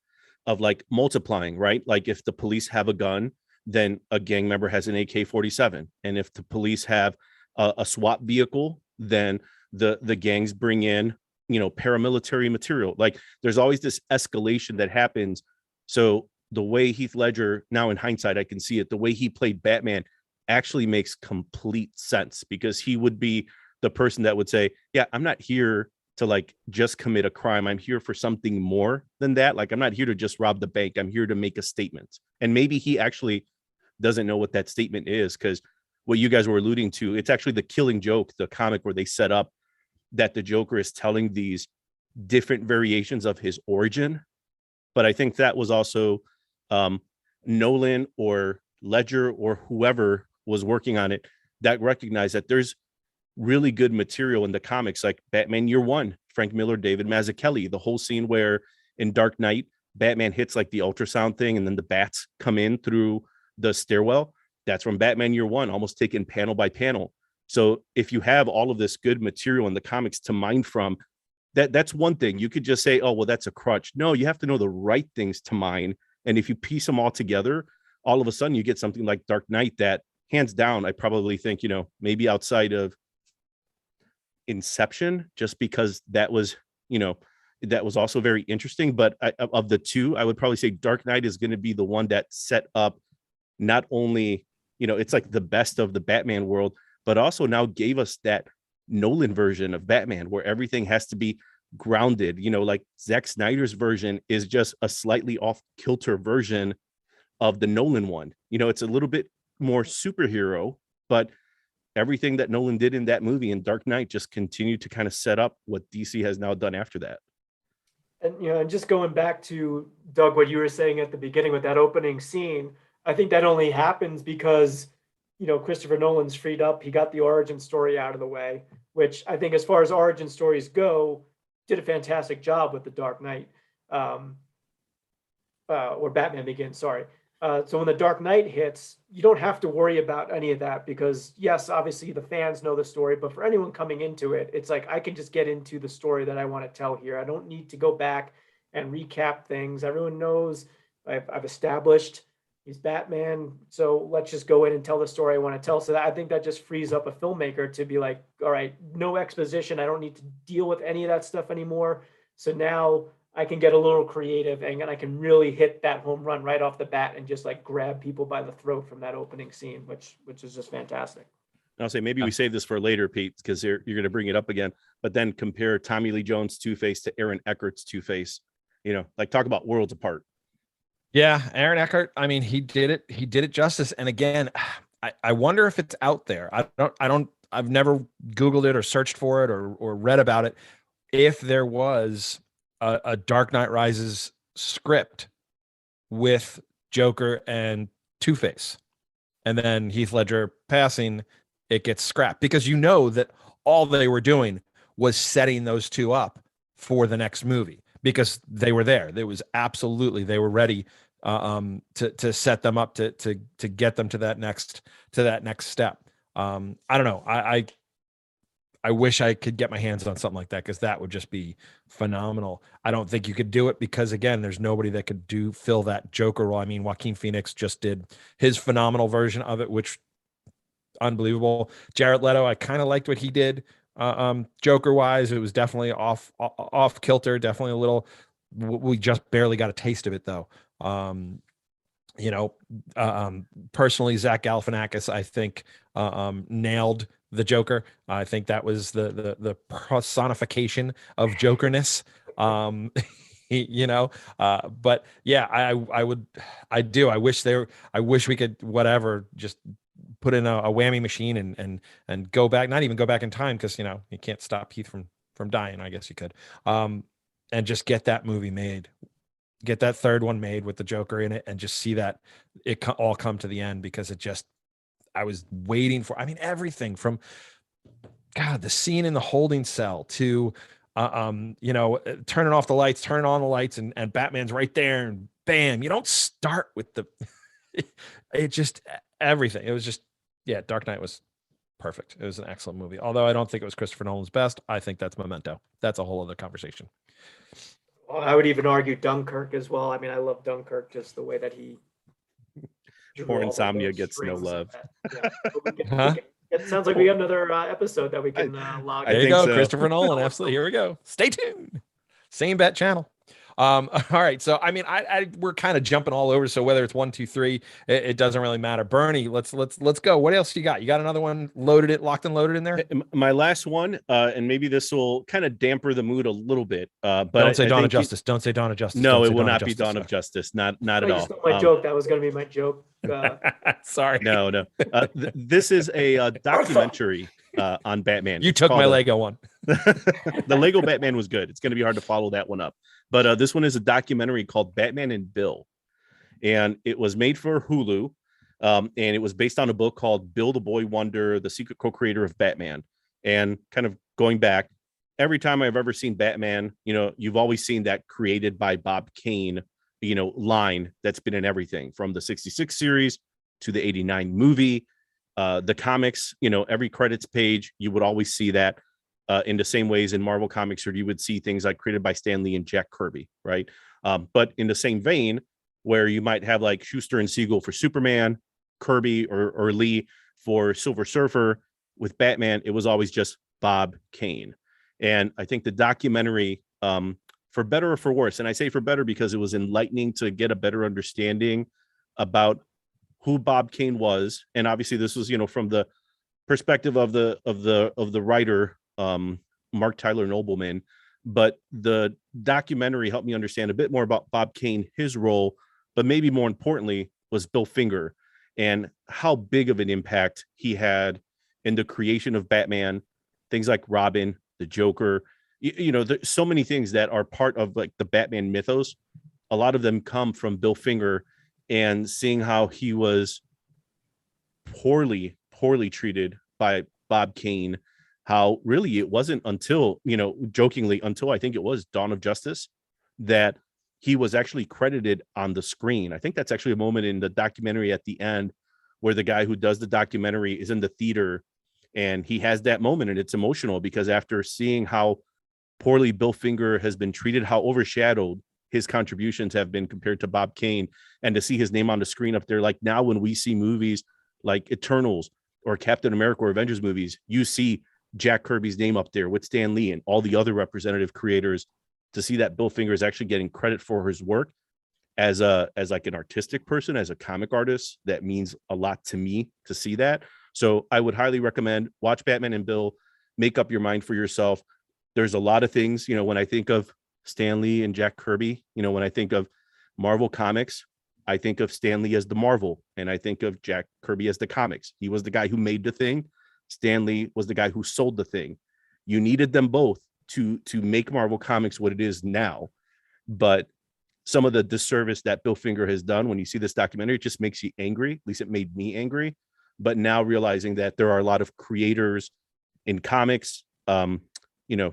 like multiplying, right? Like if the police have a gun, then a gang member has an AK-47. And if the police have a SWAT vehicle, then the gangs bring in, paramilitary material. Like there's always this escalation that happens. So the way Heath Ledger, now in hindsight, I can see it, the way he played Batman actually makes complete sense, because he would be the person that would say, yeah, I'm not here to just commit a crime. I'm here for something more than that. Like, I'm not here to just rob the bank. I'm here to make a statement. And maybe he actually doesn't know what that statement is, because what you guys were alluding to, it's actually The Killing Joke, the comic where they set up that the Joker is telling these different variations of his origin. But I think that was also Nolan or Ledger or whoever was working on it that recognized that there's really good material in the comics, like Batman Year One, Frank Miller, David Mazzucchelli, the whole scene where in Dark Knight, Batman hits the ultrasound thing and then the bats come in through the stairwell. That's from Batman Year One, almost taken panel by panel. So if you have all of this good material in the comics to mine from, that's one thing. You could just say, oh, well, that's a crutch. No, you have to know the right things to mine. And if you piece them all together, all of a sudden you get something like Dark Knight that, hands down, I probably think, maybe outside of Inception, just because that was, that was also very interesting. But of the two, I would probably say Dark Knight is going to be the one that set up not only, it's like the best of the Batman world, but also now gave us that Nolan version of Batman where everything has to be grounded. Like Zack Snyder's version is just a slightly off kilter version of the Nolan one. It's a little bit more superhero, but everything that Nolan did in that movie in Dark Knight just continued to kind of set up what DC has now done after that. And and just going back to Doug, what you were saying at the beginning with that opening scene, I think that only happens because Christopher Nolan's freed up. He got the origin story out of the way, which I think, as far as origin stories go, did a fantastic job with the Dark Knight, or Batman Begins. Sorry. So when the Dark Knight hits, you don't have to worry about any of that because, yes, obviously the fans know the story, but for anyone coming into it, it's like I can just get into the story that I want to tell here. I don't need to go back and recap things. Everyone knows I've established he's Batman, so let's just go in and tell the story I want to tell. So I think that just frees up a filmmaker to be like, all right, no exposition. I don't need to deal with any of that stuff anymore. So now I can get a little creative and I can really hit that home run right off the bat and just like grab people by the throat from that opening scene, which is just fantastic. I'll say maybe we save this for later, Pete, because you're going to bring it up again. But then compare Tommy Lee Jones' Two-Face to Aaron Eckhart's Two-Face. Like talk about worlds apart. Yeah, Aaron Eckhart. I mean, he did it justice. And again, I wonder if it's out there. I've never Googled it or searched for it or read about it. If there was a Dark Knight Rises script with Joker and Two-Face, and then Heath Ledger passing, it gets scrapped because that all they were doing was setting those two up for the next movie because they were there. There was absolutely, they were ready to set them up to get them to that next step. I don't know. I wish I could get my hands on something like that because that would just be phenomenal. I don't think you could do it because, again, there's nobody that could fill that Joker role. I mean, Joaquin Phoenix just did his phenomenal version of it, which unbelievable. Jared Leto, I kind of liked what he did Joker wise. It was definitely off kilter, definitely a little. We just barely got a taste of it though. Personally, Zach Galifianakis, I think, nailed the Joker. I think that was the personification of Jokerness. But yeah, I wish we could, whatever, just put in a whammy machine and go back, not even go back in time. Cause you can't stop Heath from dying. I guess you could, and just get that movie made. Get that third one made with the Joker in it and just see that it all come to the end because I was waiting for, everything from the scene in the holding cell to, turning off the lights, turning on the lights and Batman's right there and bam, you don't start with it just everything. It was just, Dark Knight was perfect. It was an excellent movie. Although I don't think it was Christopher Nolan's best. I think that's Memento. That's a whole other conversation. Well, I would even argue Dunkirk as well. I mean, I love Dunkirk, just the way that he. Poor Insomnia gets no love. It sounds like we got another episode that we can log. There you go, so. Christopher Nolan. Absolutely. Here we go. Stay tuned. Same bet channel. All right. So, we're kind of jumping all over. So whether it's 1, 2, 3, it doesn't really matter. Bernie, let's go. What else you got? You got another one locked and loaded in there? My last one, and maybe this will kind of damper the mood a little bit. But don't say Dawn of Justice. Don't say Dawn of Justice. No, it will not be Dawn of Justice. Not at all. My joke. That was going to be my joke. Sorry. No. This is a documentary on Batman. You took my Lego one. The Lego Batman was good. It's going to be hard to follow that one up. But this one is a documentary called Batman and Bill. And it was made for Hulu. And it was based on a book called Bill the Boy Wonder, the secret co-creator of Batman. And kind of going back, every time I've ever seen Batman, you've always seen that created by Bob Kane, line that's been in everything from the 66 series to the 89 movie, the comics, every credits page, you would always see that. In the same ways in Marvel Comics, where you would see things like created by Stan Lee and Jack Kirby, right? But in the same vein, where you might have like Schuster and Siegel for Superman, Kirby or Lee for Silver Surfer, with Batman, it was always just Bob Kane. And I think the documentary, from for better or for worse. And I say for better because it was enlightening to get a better understanding about who Bob Kane was. And obviously this was, from the perspective of the writer, Mark Tyler Nobleman. But the documentary helped me understand a bit more about Bob Kane, his role, but maybe more importantly was Bill Finger and how big of an impact he had in the creation of Batman, things like Robin, the Joker. There's so many things that are part of like the Batman mythos. A lot of them come from Bill Finger, and seeing how he was poorly treated by Bob Kane, how really it wasn't until, jokingly, until I think it was Dawn of Justice that he was actually credited on the screen. I think that's actually a moment in the documentary at the end where the guy who does the documentary is in the theater and he has that moment, and it's emotional because after seeing how poorly Bill Finger has been treated, how overshadowed his contributions have been compared to Bob Kane, and to see his name on the screen up there, like now when we see movies like Eternals or Captain America or Avengers movies, you see Jack Kirby's name up there with Stan Lee and all the other representative creators. To see that Bill Finger is actually getting credit for his work as like an artistic person, as a comic artist, that means a lot to me to see that. So I would highly recommend watch Batman and Bill, make up your mind for yourself. There's a lot of things, when I think of Stan Lee and Jack Kirby, when I think of Marvel Comics, I think of Stan Lee as the Marvel, and I think of Jack Kirby as the comics. He was the guy who made the thing. Stan Lee was the guy who sold the thing. You needed them both to make Marvel Comics what it is now. But some of the disservice that Bill Finger has done, when you see this documentary, it just makes you angry. At least it made me angry. But now realizing that there are a lot of creators in comics,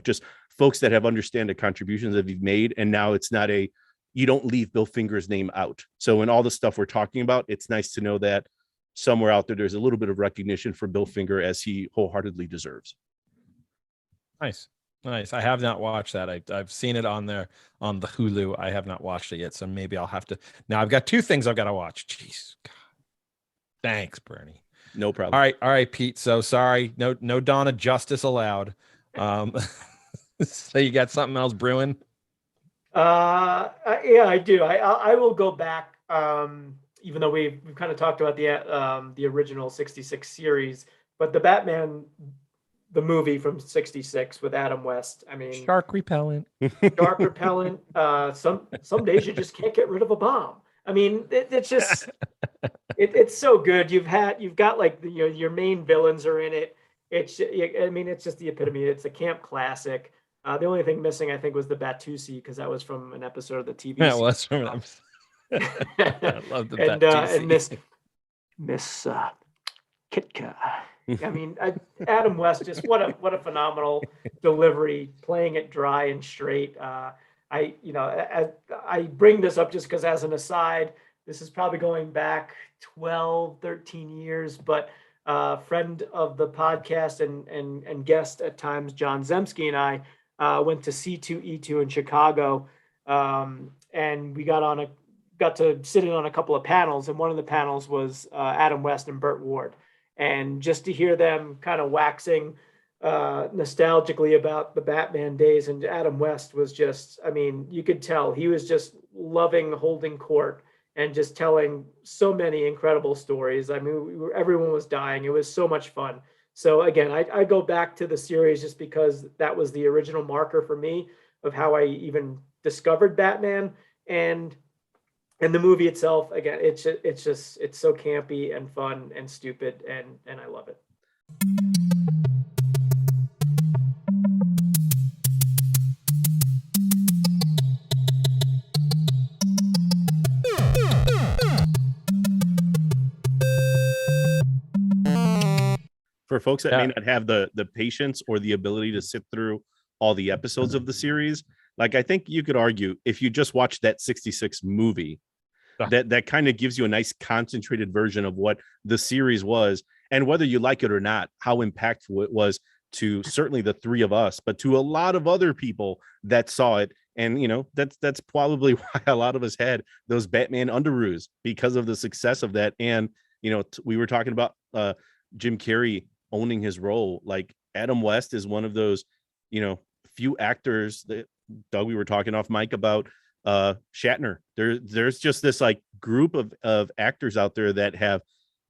just folks that have understand the contributions that you've made. And now it's not you don't leave Bill Finger's name out. So in all the stuff we're talking about, it's nice to know that somewhere out there's a little bit of recognition for Bill Finger, as he wholeheartedly deserves. Nice. I have not watched that. I've seen it on there on the Hulu. I have not watched it yet, so maybe I'll have to. Now I've got two things I've got to watch. Jeez, God. Thanks, Bernie. No problem. All right, Pete. So sorry, no Dawn of Justice allowed. So you got something else brewing? Yeah, I do. I will go back. Even though we've kind of talked about the original 66 series, but the Batman, the movie from 66 with Adam West. I mean, shark repellent. Some days you just can't get rid of a bomb. I mean, it's just it's so good. You've got like your main villains are in it. It's just the epitome. It's a camp classic. The only thing missing, I think, was the Batusi, because that was from an episode of the TV. Yeah, it was from an episode. I love the Batusi. And Miss Kitka. I mean, Adam West, just what a phenomenal delivery, playing it dry and straight. I bring this up just because, as an aside, this is probably going back 12, 13 years, but friend of the podcast and guest at times, John Zemsky, and I went to C2E2 in Chicago, and we got to sit in on a couple of panels, and one of the panels was Adam West and Burt Ward. And just to hear them kind of waxing nostalgically about the Batman days, and Adam West was just, I mean, you could tell he was just loving holding court and just telling so many incredible stories. I mean, everyone was dying. It was so much fun. So again, I go back to the series just because that was the original marker for me of how I even discovered Batman. And the movie itself, again, it's so campy and fun and stupid, and I love it. For folks that may not have the patience or the ability to sit through all the episodes of the series, like I think you could argue, if you just watch that 66 movie, that kind of gives you a nice concentrated version of what the series was, and whether you like it or not, how impactful it was to certainly the three of us, but to a lot of other people that saw it. And that's probably why a lot of us had those Batman underoos, because of the success of that. And we were talking about Jim Carrey owning his role. Like Adam West is one of those few actors that Doug, we were talking off mic about Shatner. There's just this like group of actors out there that have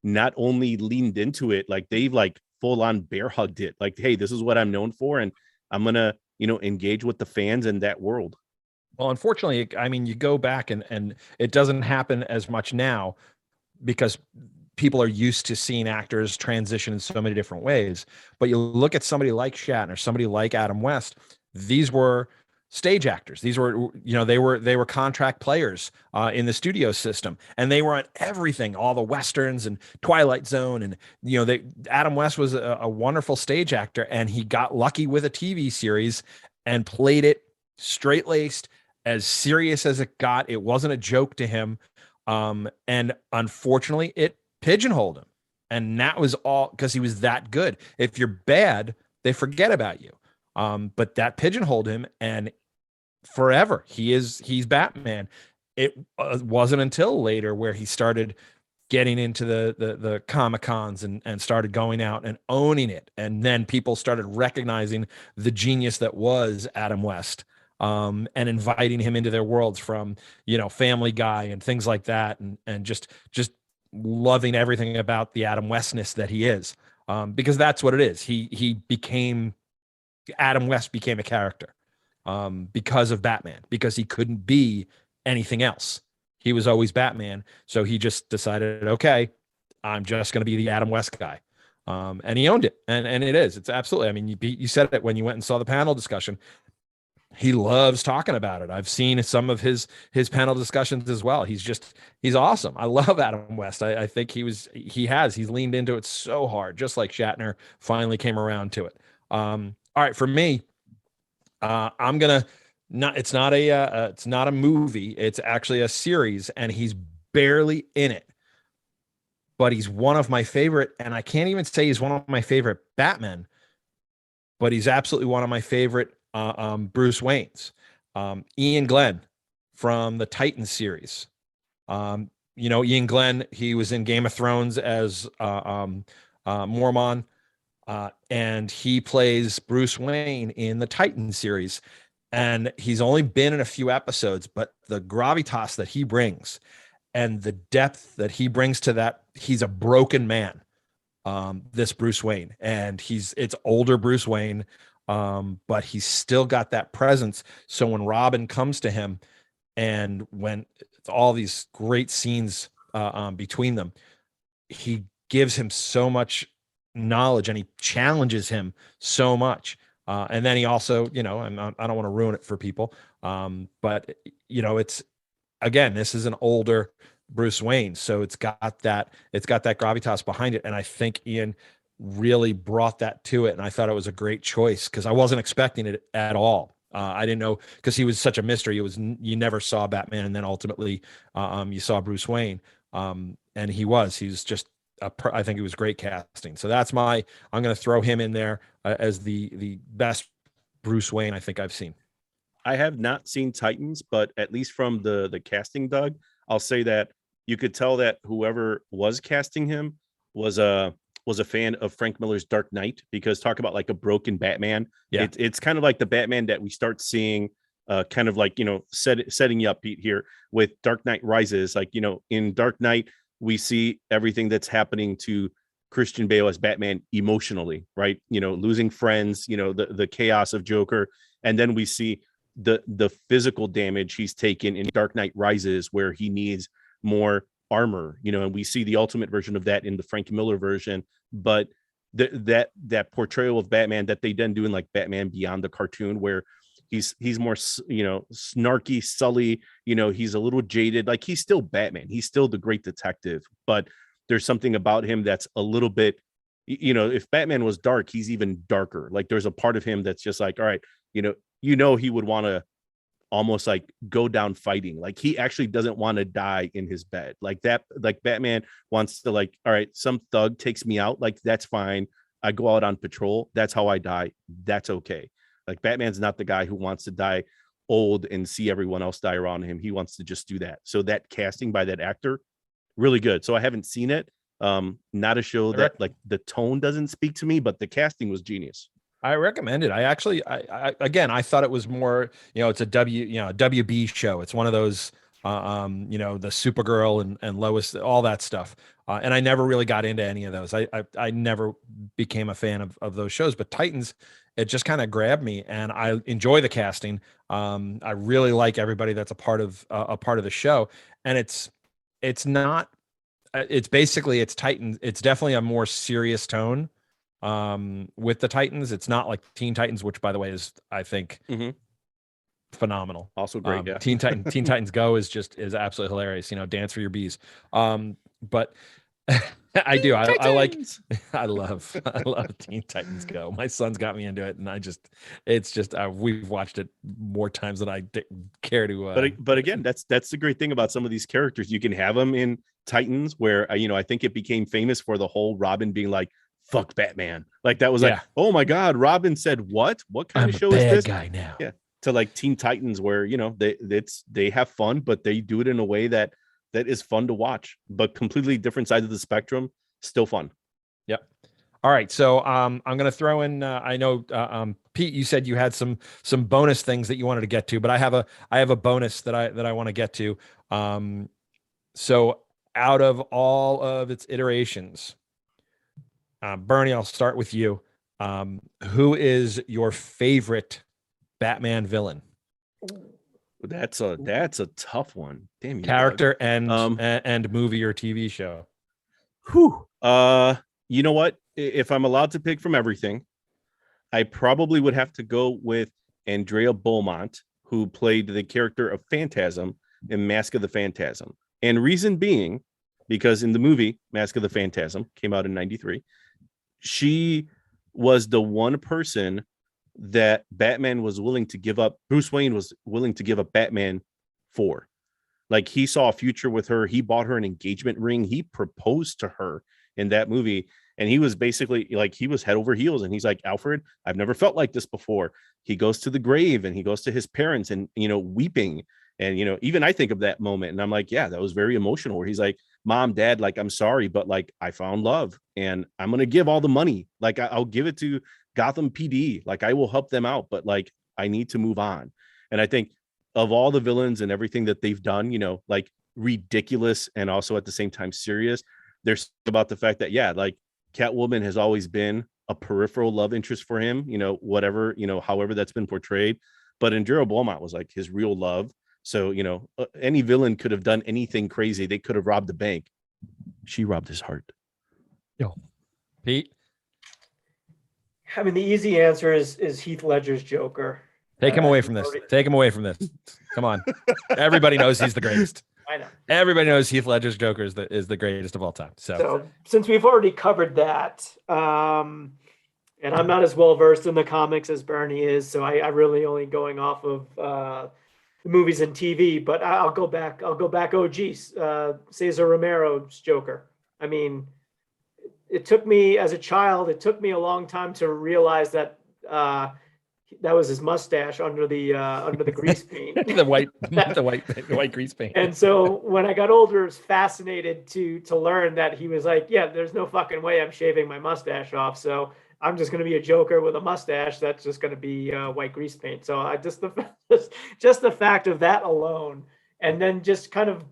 not only leaned into it, like they've like full on bear hugged it. Like, hey, this is what I'm known for, and I'm gonna, engage with the fans in that world. Well, unfortunately, I mean, you go back and it doesn't happen as much now because people are used to seeing actors transition in so many different ways. But you look at somebody like Shatner, somebody like Adam West, these were stage actors. These were, they were contract players in the studio system, and they were on everything, all the Westerns and Twilight Zone. And, Adam West was a wonderful stage actor, and he got lucky with a TV series and played it straight laced, as serious as it got. It wasn't a joke to him. And unfortunately it pigeonholed him, and that was all because he was that good. If you're bad, they forget about you. But that pigeonholed him, and forever he's Batman. It wasn't until later where he started getting into the Comic-Cons and started going out and owning it. And then people started recognizing the genius that was Adam West, and inviting him into their worlds from, Family Guy and things like that. And just loving everything about the Adam Westness that he is, because that's what it is. Adam West became a character, because of Batman, because he couldn't be anything else. He was always Batman. So he just decided, okay, I'm just going to be the Adam West guy. And he owned it. And it's absolutely, I mean, you said it when you went and saw the panel discussion. He loves talking about it. I've seen some of his panel discussions as well. He's awesome. I love Adam West. I think he's leaned into it so hard, just like Shatner finally came around to it. All right, for me, I'm gonna it's not a movie. It's actually a series, and he's barely in it, but he's one of my favorite. And I can't even say he's one of my favorite Batman, but he's absolutely one of my favorite Bruce Waynes. Ian Glenn from the Titans series. Ian Glenn, he was in Game of Thrones as Mormon, and he plays Bruce Wayne in the Titans series. And he's only been in a few episodes, but the gravitas that he brings and the depth that he brings to that, he's a broken man, this Bruce Wayne. And it's older Bruce Wayne, but he's still got that presence. So when Robin comes to him, and when all these great scenes between them, he gives him so much knowledge, and he challenges him so much. And then he also, I don't want to ruin it for people, but it's, again, this is an older Bruce Wayne, so it's got that gravitas behind it. And I think Ian really brought that to it, and I thought it was a great choice because I wasn't expecting it at all. I didn't know, because he was such a mystery. You never saw Batman, and then ultimately you saw Bruce Wayne, and he's just I think it was great casting. So I'm going to throw him in there as the best Bruce Wayne I think I've seen. I have not seen Titans, but at least from the casting, Doug, I'll say that you could tell that whoever was casting him was a fan of Frank Miller's Dark Knight, because talk about like a broken Batman. Yeah. It's kind of like the Batman that we start seeing, kind of like, setting you up, Pete, here with Dark Knight Rises. Like, in Dark Knight, we see everything that's happening to Christian Bale as Batman emotionally, right? Losing friends, the chaos of Joker. And then we see the physical damage he's taken in Dark Knight Rises, where he needs more armor, and we see the ultimate version of that in the Frank Miller version. But that portrayal of Batman that they then do in like Batman Beyond, the cartoon, where he's more, snarky, sully, he's a little jaded. Like, he's still Batman, he's still the great detective, but there's something about him that's a little bit, if Batman was dark, he's even darker. Like, there's a part of him that's just like, all right, he would want to almost like go down fighting. Like, he actually doesn't want to die in his bed like that. Like, Batman wants to, like, all right, some thug takes me out, like, that's fine. I go out on patrol, that's how I die, that's okay. Like, Batman's not the guy who wants to die old and see everyone else die around him. He wants to just do that. So that casting by that actor, really good. So I haven't seen it. Not a show that like the tone doesn't speak to me, but the casting was genius. I recommend it. I actually, again, I thought it was more, it's a WB show. It's one of those, the Supergirl and Lois, all that stuff. And I never really got into any of those. I never became a fan of those shows, but Titans, it just kind of grabbed me, and I enjoy the casting. I really like everybody that's a part of the show, and it's not, it's basically, it's Titans. It's definitely a more serious tone with the Titans. It's not like Teen Titans, which by the way is, I think, phenomenal. Also great. Yeah. Teen Titans Go is absolutely hilarious. Dance for your bees. But I do. I love Teen Titans Go. My son's got me into it, and we've watched it more times than I care to. But again, that's the great thing about some of these characters. You can have them in Titans, where I think it became famous for the whole Robin being like, "Fuck Batman." Like that was like, oh my God, Robin said what? What kind of show is this? Guy now. Yeah. To like Teen Titans, where they have fun, but they do it in a way that is fun to watch, but completely different side of the spectrum, still fun. Yep. All right. So I'm going to throw in, I know, Pete, you said you had some bonus things that you wanted to get to, but I have a bonus that I want to get to. So out of all of its iterations, Bernie, I'll start with you. Who is your favorite Batman villain? That's a tough one. Damn you. Character and movie or TV show. Whew. You know what? If I'm allowed to pick from everything, I probably would have to go with Andrea Beaumont, who played the character of Phantasm in Mask of the Phantasm. And reason being, because in the movie Mask of the Phantasm came out in 93, she was the one person that Batman was willing to give up. Bruce Wayne was willing to give up Batman for. Like, he saw a future with her. He bought her an engagement ring. He proposed to her in that movie. And he was basically like, he was head over heels. And he's like, Alfred, I've never felt like this before. He goes to the grave and he goes to his parents and, weeping. And, even I think of that moment and I'm like, yeah, that was very emotional, where he's like, Mom, Dad, like, I'm sorry, but like, I found love and I'm going to give all the money. Like, I'll give it to Gotham PD. Like, I will help them out, but like, I need to move on. And I think of all the villains and everything that they've done, like ridiculous and also at the same time serious, there's about the fact that, yeah, like Catwoman has always been a peripheral love interest for him, whatever, however that's been portrayed. But Andrea Beaumont was like his real love. So, any villain could have done anything crazy. They could have robbed the bank. She robbed his heart. Yo, Pete. I mean, the easy answer is Heath Ledger's Joker. Take him away from this. Take him away from this. Come on. Everybody knows he's the greatest. I know. Everybody knows Heath Ledger's Joker is the greatest of all time. So since we've already covered that, and I'm not as well versed in the comics as Bernie is, so I really only going off of the movies and TV. But I'll go back. OG's Cesar Romero's Joker. I mean, it took me as a child. It took me a long time to realize that that was his mustache under the grease paint. the white grease paint. And so when I got older, I was fascinated to learn that he was like, yeah, there's no fucking way I'm shaving my mustache off. So I'm just going to be a Joker with a mustache that's just going to be white grease paint. So I just the fact of that alone, and then just kind of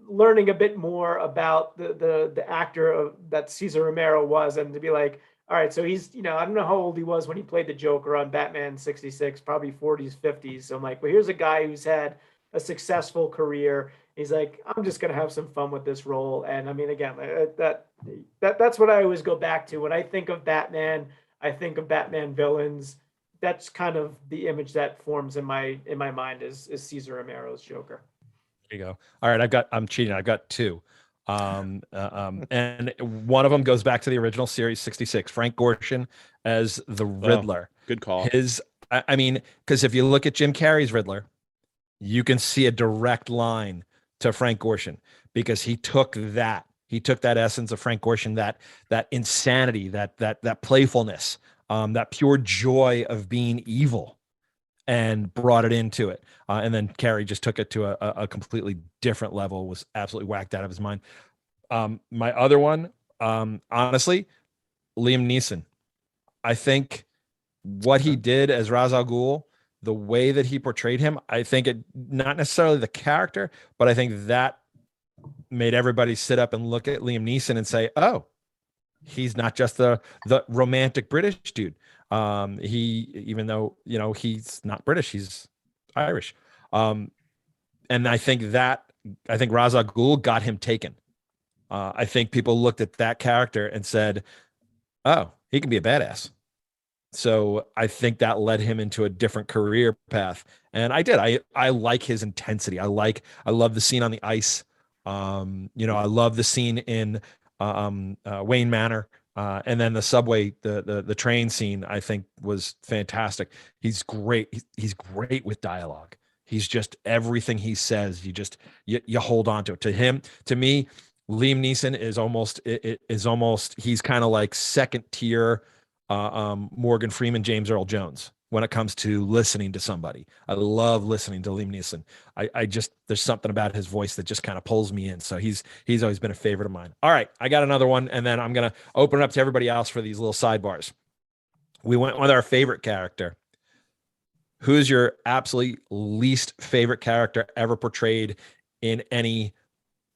learning a bit more about the actor that Cesar Romero was, and to be like, all right, so he's, I don't know how old he was when he played the Joker on Batman 66, probably 40s, 50s. So I'm like, well, here's a guy who's had a successful career. He's like, I'm just going to have some fun with this role. And I mean, again, that's what I always go back to. When I think of Batman, I think of Batman villains. That's kind of the image that forms in my mind is Cesar Romero's Joker. There you go. All right, I'm cheating. I've got two. And one of them goes back to the original series 66, Frank Gorshin as the Riddler. Good call. I mean, because if you look at Jim Carrey's Riddler, you can see a direct line to Frank Gorshin, because he took that essence of Frank Gorshin, that insanity, that playfulness, that pure joy of being evil, and brought it into it. And then Carrey just took it to a completely different level, was absolutely whacked out of his mind. My other one, honestly, Liam Neeson. I think what he did as Ra's al Ghul, the way that he portrayed him, I think it, not necessarily the character, but I think that made everybody sit up and look at Liam Neeson and say, oh, he's not just the romantic British dude. He, even though, you know, he's not British, he's Irish. And I think Ra's al Ghul got him taken. I think people looked at that character and said, oh, he can be a badass. So I think that led him into a different career path. And I did. I like his intensity. I love the scene on the ice. You know, I love the scene in Wayne Manor. And then the subway, the train scene, I think was fantastic. He's great. He's great with dialogue. He's just, everything he says, you hold on to it. To me, Liam Neeson is almost he's kind of like second tier Morgan Freeman, James Earl Jones when it comes to listening to somebody. I love listening to Liam Neeson. I just, there's something about his voice that just kind of pulls me in. So he's always been a favorite of mine. All right, I got another one, and then I'm gonna open it up to everybody else for these little sidebars. We went with our favorite character. Who's your absolutely least favorite character ever portrayed in any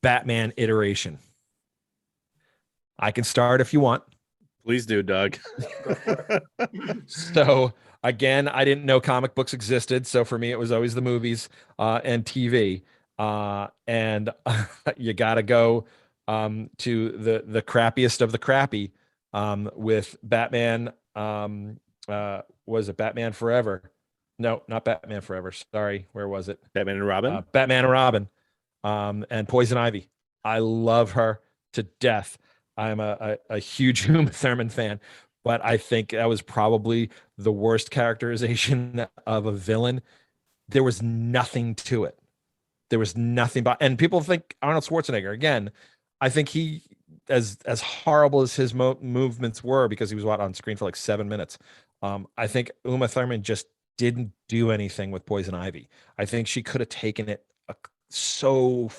Batman iteration? I can start if you want. Please do, Doug. So again, I didn't know comic books existed. So for me, it was always the movies and TV. And you got to go to the crappiest of the crappy with Batman. Was it Batman Forever? No, not Batman Forever. Sorry. Where was it? Batman and Robin? Batman and Robin and Poison Ivy. I love her to death. I'm a huge Uma Thurman fan, but I think that was probably the worst characterization of a villain. There was nothing to it. There was nothing but, and people think Arnold Schwarzenegger, again, I think he, as horrible as his movements were, because he was on screen for like 7 minutes. I think Uma Thurman just didn't do anything with Poison Ivy. I think she could have taken it so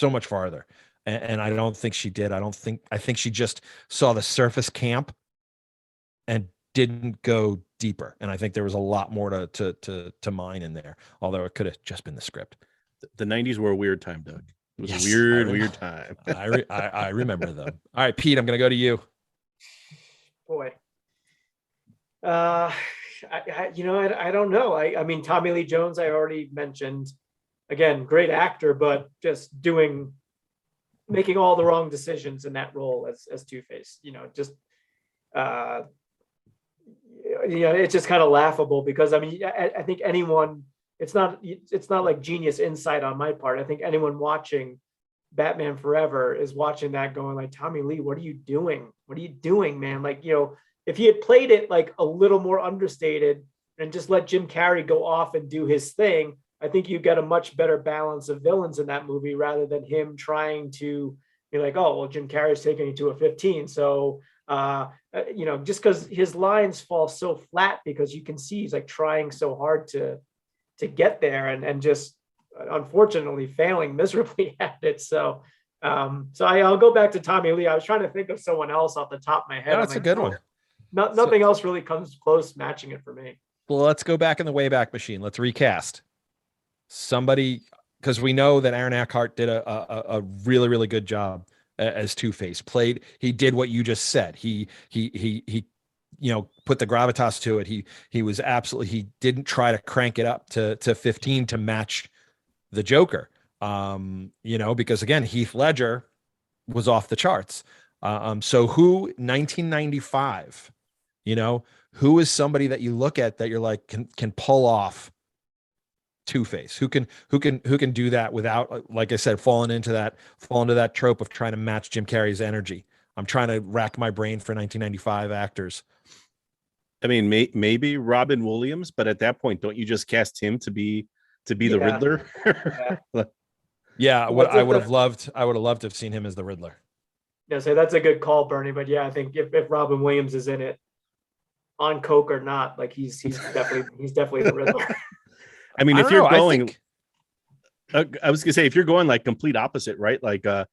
much farther. And I don't think she did. I think she just saw the surface camp and didn't go deeper. And I think there was a lot more to mine in there, although it could have just been the script. The 90s were a weird time, Doug. It was Yes, a weird time. I remember them. All right, Pete, I'm going to go to you. Boy. I don't know. I mean, Tommy Lee Jones, I already mentioned. Again, great actor, but just making all the wrong decisions in that role as Two-Face. It's just kind of laughable because I mean, I think anyone, it's not like genius insight on my part. I think anyone watching Batman Forever is watching that going like, Tommy Lee, what are you doing? What are you doing, man? Like, if he had played it like a little more understated and just let Jim Carrey go off and do his thing, I think you get a much better balance of villains in that movie rather than him trying to be like, oh, well, Jim Carrey's taking it to a 15. So, just because his lines fall so flat because you can see he's like trying so hard to get there and just unfortunately failing miserably at it. So I'll go back to Tommy Lee. I was trying to think of someone else off the top of my head. No, that's a good one. Nothing else really comes close matching it for me. Well, let's go back in the Wayback Machine. Let's recast somebody, because we know that Aaron Eckhart did a really, really good job as Two-Face. He did what you just said. He put the gravitas to it. He didn't try to crank it up to 15 to match the Joker. Because again, Heath Ledger was off the charts. So 1995, who is somebody that you look at that you're like can pull off Two-Face? Who can do that without, like I said, falling into that trope of trying to match Jim Carrey's energy? I'm trying to rack my brain for 1995 actors. I mean, maybe Robin Williams, but at that point, don't you just cast him to be the Riddler? Yeah, I would have loved to have seen him as the Riddler. Yeah, so that's a good call, Bernie. But yeah, I think if Robin Williams is in it, on coke or not, like he's definitely the Riddler. I mean, if you're going, I was gonna say, if you're going like complete opposite, right? Like, are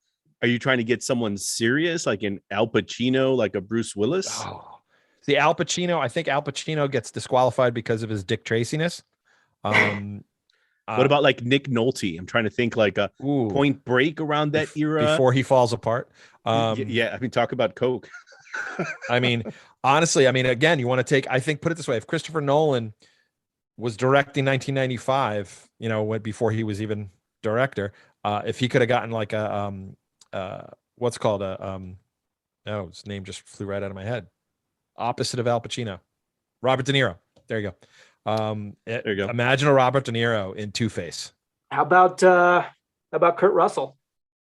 you trying to get someone serious, like an Al Pacino, like a Bruce Willis? Oh, See, Al Pacino, I think Al Pacino gets disqualified because of his Dick Traciness. What about like Nick Nolte? I'm trying to think like a Point Break around that era. Before he falls apart. Yeah, I mean, talk about Coke. I mean, honestly, I mean, again, you want to take, I think, put it this way, if Christopher Nolan was directing 1995, before he was even director, if he could have gotten like what's called his name just flew right out of my head. Opposite of Al Pacino, Robert De Niro. There you go. There you go. Imagine a Robert De Niro in Two-Face. How about Kurt Russell?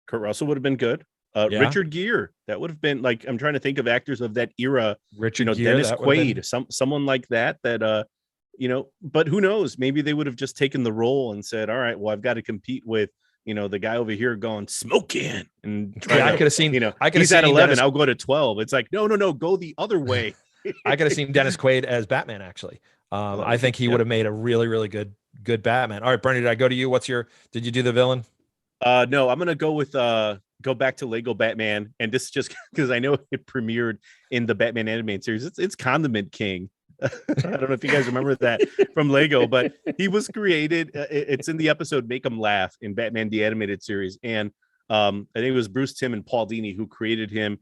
Kurt Russell would have been good. Richard Gere, that would have been like, I'm trying to think of actors of that era. Richard Gere, Dennis Quaid, someone like that, but who knows? Maybe they would have just taken the role and said, all right, well, I've got to compete with, the guy over here going smoking and I could have seen, he's at 11. I'll go to 12. It's like, no, go the other way. I could have seen Dennis Quaid as Batman. Actually. I think he would have made a really, really good Batman. All right, Bernie, did I go to you? Did you do the villain? No, I'm going to go with, go back to Lego Batman. And this is just because I know it premiered in the Batman animated series. It's Condiment King. I don't know if you guys remember that from Lego, but he was created. It's in the episode Make 'em Laugh in Batman the Animated Series. And I think it was Bruce Timm and Paul Dini who created him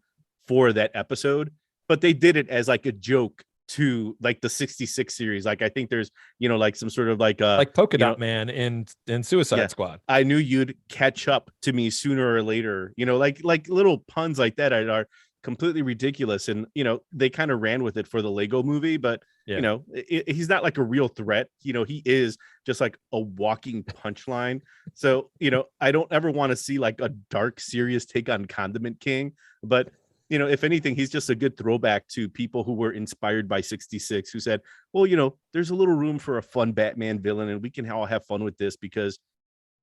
for that episode. But they did it as like a joke to like the 66 series. Like I think there's, like some sort of like Polka Dot Man in Suicide Squad. I knew you'd catch up to me sooner or later, like little puns like that are completely ridiculous. And, they kind of ran with it for the Lego movie, but he's not like a real threat. He is just like a walking punchline. So, I don't ever want to see like a dark, serious take on Condiment King, but if anything, he's just a good throwback to people who were inspired by 66, who said, well, there's a little room for a fun Batman villain and we can all have fun with this because,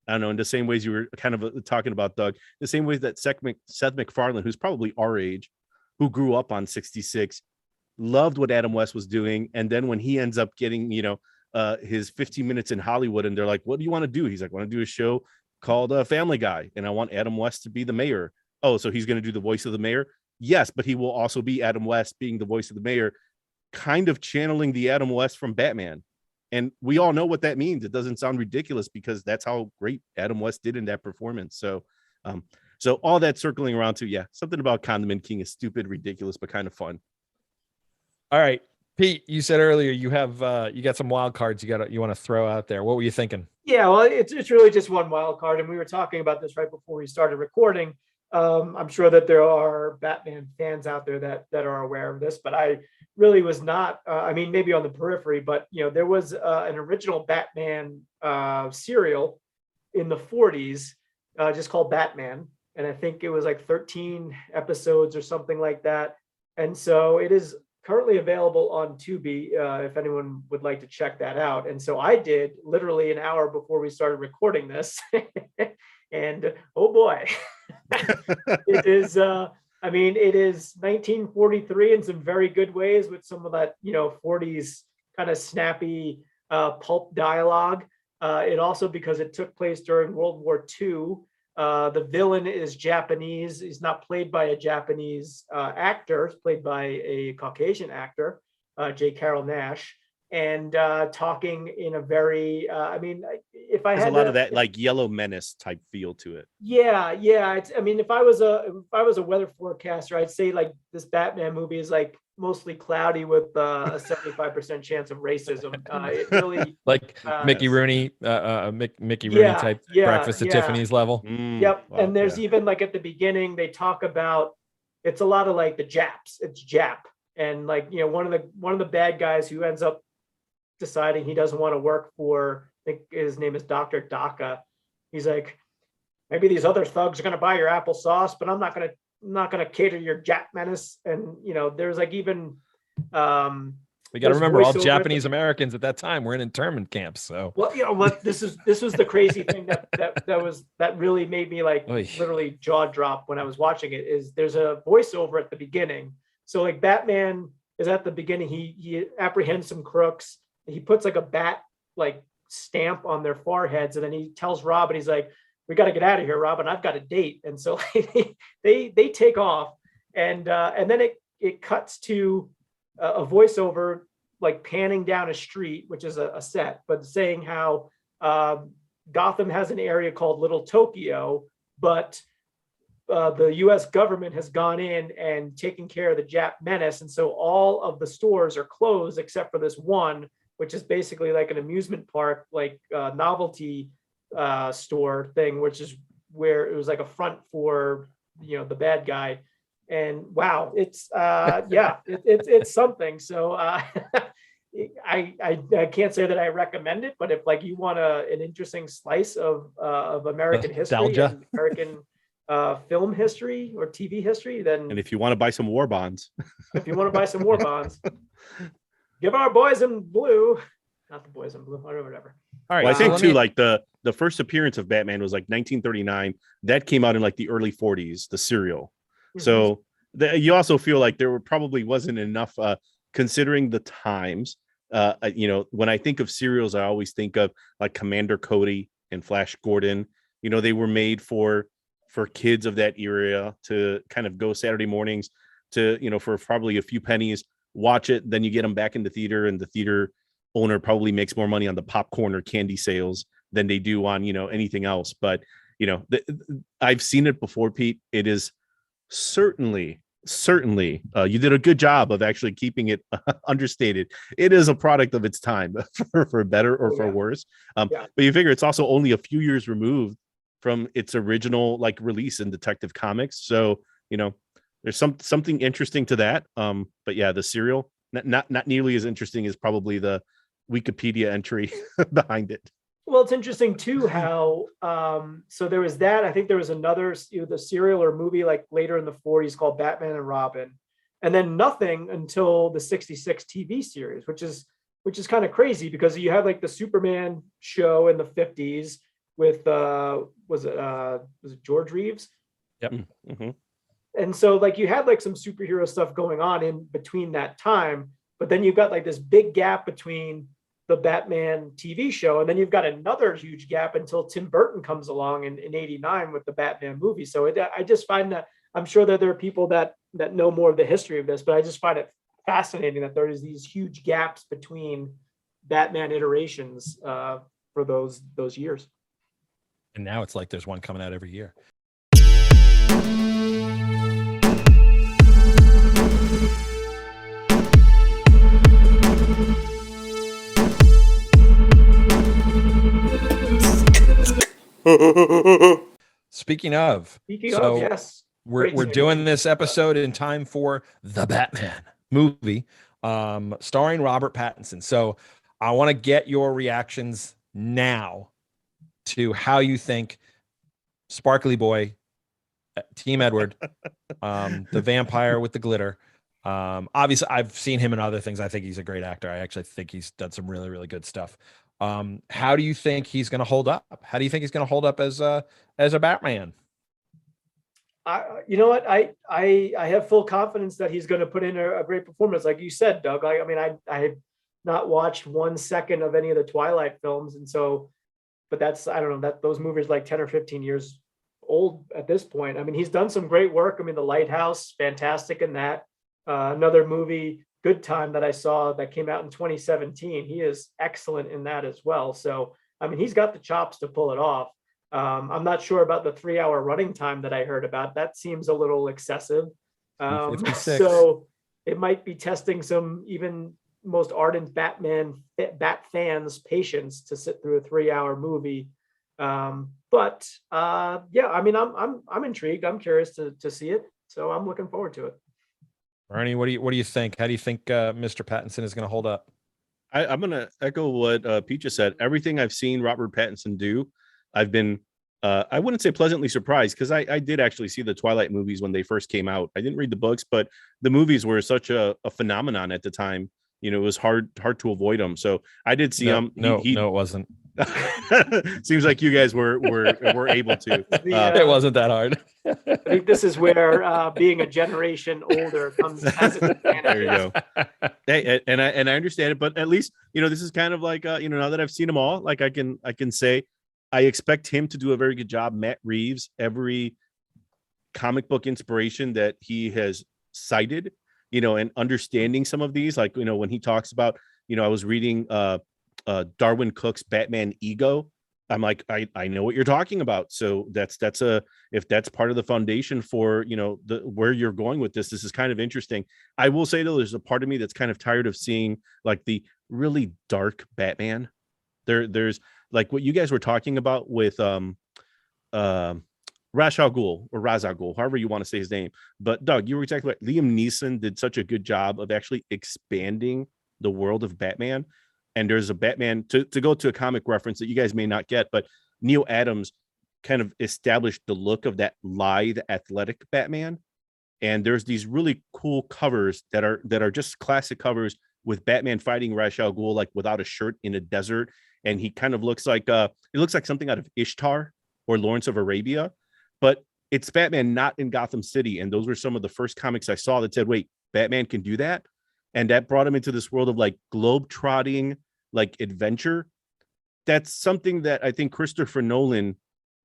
I don't know, in the same ways you were kind of talking about, Doug, the same ways that Seth MacFarlane, who's probably our age, who grew up on 66, loved what Adam West was doing. And then when he ends up getting, his 15 minutes in Hollywood and they're like, what do you want to do? He's like, I want to do a show called Family Guy. And I want Adam West to be the mayor. Oh, so he's going to do the voice of the mayor? Yes, but he will also be Adam West being the voice of the mayor, kind of channeling the Adam West from Batman. And we all know what that means. It doesn't sound ridiculous because that's how great Adam West did in that performance. So, so all that circling around to, something about Condiment King is stupid, ridiculous, but kind of fun. All right, Pete, you said earlier you have you got some wild cards you want to throw out there. What were you thinking? Yeah, well, it's really just one wild card, and we were talking about this right before we started recording. I'm sure that there are Batman fans out there that are aware of this, but I really was not. I mean, maybe on the periphery, but there was an original Batman serial in the 40s, just called Batman, and I think it was like 13 episodes or something like that. And so it is currently available on Tubi if anyone would like to check that out. And so I did literally an hour before we started recording this. And oh boy, it is, it is 1943 in some very good ways with some of that, 40s kind of snappy pulp dialogue. It also, because it took place during World War II, the villain is Japanese. He's not played by a Japanese actor. It's played by a Caucasian actor, J. Carrol Nash. And talking in a very, if I had a lot of that like Yellow Menace type feel to it. Yeah. It's, if I was a weather forecaster, I'd say like this Batman movie is like mostly cloudy with a 75% chance of racism. It really like Mickey Rooney, Mickey Rooney type Breakfast at Tiffany's level. Yep. Wow, and there's even like at the beginning they talk about it's a lot of like the Japs. It's Jap, and like one of the bad guys who ends up deciding he doesn't want to work for, I think his name is Dr. Daka. He's like, maybe these other thugs are going to buy your applesauce, but I'm not going to cater your Jap menace. And, there's like even, we got to remember all Japanese Americans at that time were in internment camps. So, well, this was the crazy thing that really made me like literally jaw drop when I was watching it is there's a voiceover at the beginning. So like Batman is at the beginning, he apprehends some crooks. He puts like a bat like stamp on their foreheads, and then he tells Robin, he's like, "We got to get out of here, Robin. I've got a date." And so they take off, and then it cuts to a voiceover like panning down a street, which is a set, but saying how Gotham has an area called Little Tokyo, but the US government has gone in and taken care of the Jap menace. And so all of the stores are closed except for this one, which is basically like an amusement park, like novelty store thing, which is where it was like a front for, the bad guy. And wow, it's it's something. So I can't say that I recommend it, but if like you want an interesting slice of American history, and American film history or TV history, then and if you want to buy some war bonds, give our boys in blue, not the boys in blue, or whatever. All right. Well, I think too, like the first appearance of Batman was like 1939. That came out in like the early 40s, the serial. Mm-hmm. So you also feel like there probably wasn't enough, considering the times. When I think of serials, I always think of like Commander Cody and Flash Gordon. They were made for kids of that era to kind of go Saturday mornings to, for probably a few pennies, watch it. Then you get them back in the theater, and the theater owner probably makes more money on the popcorn or candy sales than they do on, anything else. But, I've seen it before, Pete. It is certainly you did a good job of actually keeping it understated. It is a product of in time for better or for worse. But you figure it's also only a few years removed from its original like release in Detective Comics. So, there's something interesting to that. But yeah, the serial, not nearly as interesting as probably the Wikipedia entry behind it. Well, it's interesting too how so there was that. I think there was another the serial or movie like later in the 40s called Batman and Robin, and then nothing until the 66 TV series, which is kind of crazy because you had like the Superman show in the 50s with was it George Reeves? Yep. Mm-hmm. And so like you had like some superhero stuff going on in between that time, but then you've got like this big gap between the Batman TV show, and then you've got another huge gap until Tim Burton comes along in 89 with the Batman movie. So I just find that, I'm sure that there are people that know more of the history of this, but I just find it fascinating that there is these huge gaps between Batman iterations for those years. And now it's like there's one coming out every year. Speaking of, yes, we're doing this episode in time for the Batman movie, starring Robert Pattinson. So I want to get your reactions now to how you think Sparkly Boy, Team Edward, the vampire with the glitter. Obviously, I've seen him in other things. I think he's a great actor. I actually think he's done some really, really good stuff. How do you think he's going to hold up? How do you think he's going to hold up as a Batman? You know what? I have full confidence that he's going to put in a great performance. Like you said, Doug, I mean, I have not watched 1 second of any of the Twilight films. And so, but that's, I don't know, that those movies like 10 or 15 years old at this point. I mean, he's done some great work. I mean, The Lighthouse, fantastic in that. Another movie, Good Time, that I saw that came out in 2017. He is excellent in that as well. So, I mean, he's got the chops to pull it off. I'm not sure about the 3-hour running time that I heard about. That seems a little excessive. So it might be testing some even most ardent Bat fans' patience to sit through a 3-hour movie. But yeah, I mean, I'm intrigued. I'm curious to see it. So I'm looking forward to it. Bernie, what do you think? How do you think Mr. Pattinson is going to hold up? I'm going to echo what Pete just said. Everything I've seen Robert Pattinson do, I've been, I wouldn't say pleasantly surprised, because I did actually see the Twilight movies when they first came out. I didn't read the books, but the movies were such a phenomenon at the time. You know, it was hard to avoid them. So I did see him. No, it wasn't. Seems like you guys were able to. It wasn't that hard. I think this is where being a generation older comes as an advantage. There you go. Hey, and I understand it, but at least, you know, this is kind of like now that I've seen them all, like I can say I expect him to do a very good job. Matt Reeves, every comic book inspiration that he has cited, and understanding some of these, like, when he talks about, I was reading Darwin Cook's Batman Ego. I'm like, I know what you're talking about. So if that's part of the foundation for, where you're going with this is kind of interesting. I will say though, there's a part of me that's kind of tired of seeing like the really dark Batman. There's like what you guys were talking about with Ra's al Ghul or Ra's al Ghul, however you want to say his name. But Doug, you were exactly right. Liam Neeson did such a good job of actually expanding the world of Batman. And there's a Batman, to go to a comic reference that you guys may not get, but Neil Adams kind of established the look of that lithe, athletic Batman. And there's these really cool covers that are just classic covers with Batman fighting Ra's al Ghul, like without a shirt in a desert. And he kind of looks like it looks like something out of Ishtar or Lawrence of Arabia, but it's Batman not in Gotham City. And those were some of the first comics I saw that said, wait, Batman can do that. And that brought him into this world of like globe-trotting, like adventure. That's something that I think Christopher Nolan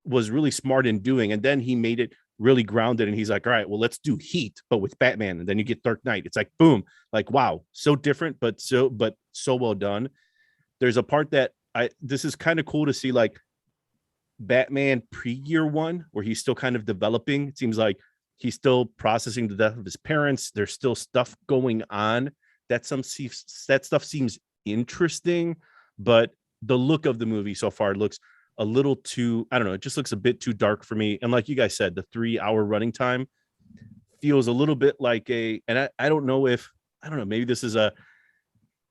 was really smart in doing. And then he made it really grounded. And he's like, all right, well, let's do Heat, but with Batman. And then you get Dark Knight. It's like, boom, like, wow, so different, but so well done. There's a part that this is kind of cool to see, like Batman pre-year one, where he's still kind of developing. It seems like he's still processing the death of his parents. There's still stuff going on that stuff seems interesting, but the look of the movie so far looks a little too, I don't know, it just looks a bit too dark for me. And like you guys said, the 3-hour running time feels a little bit like and I don't know, maybe this is a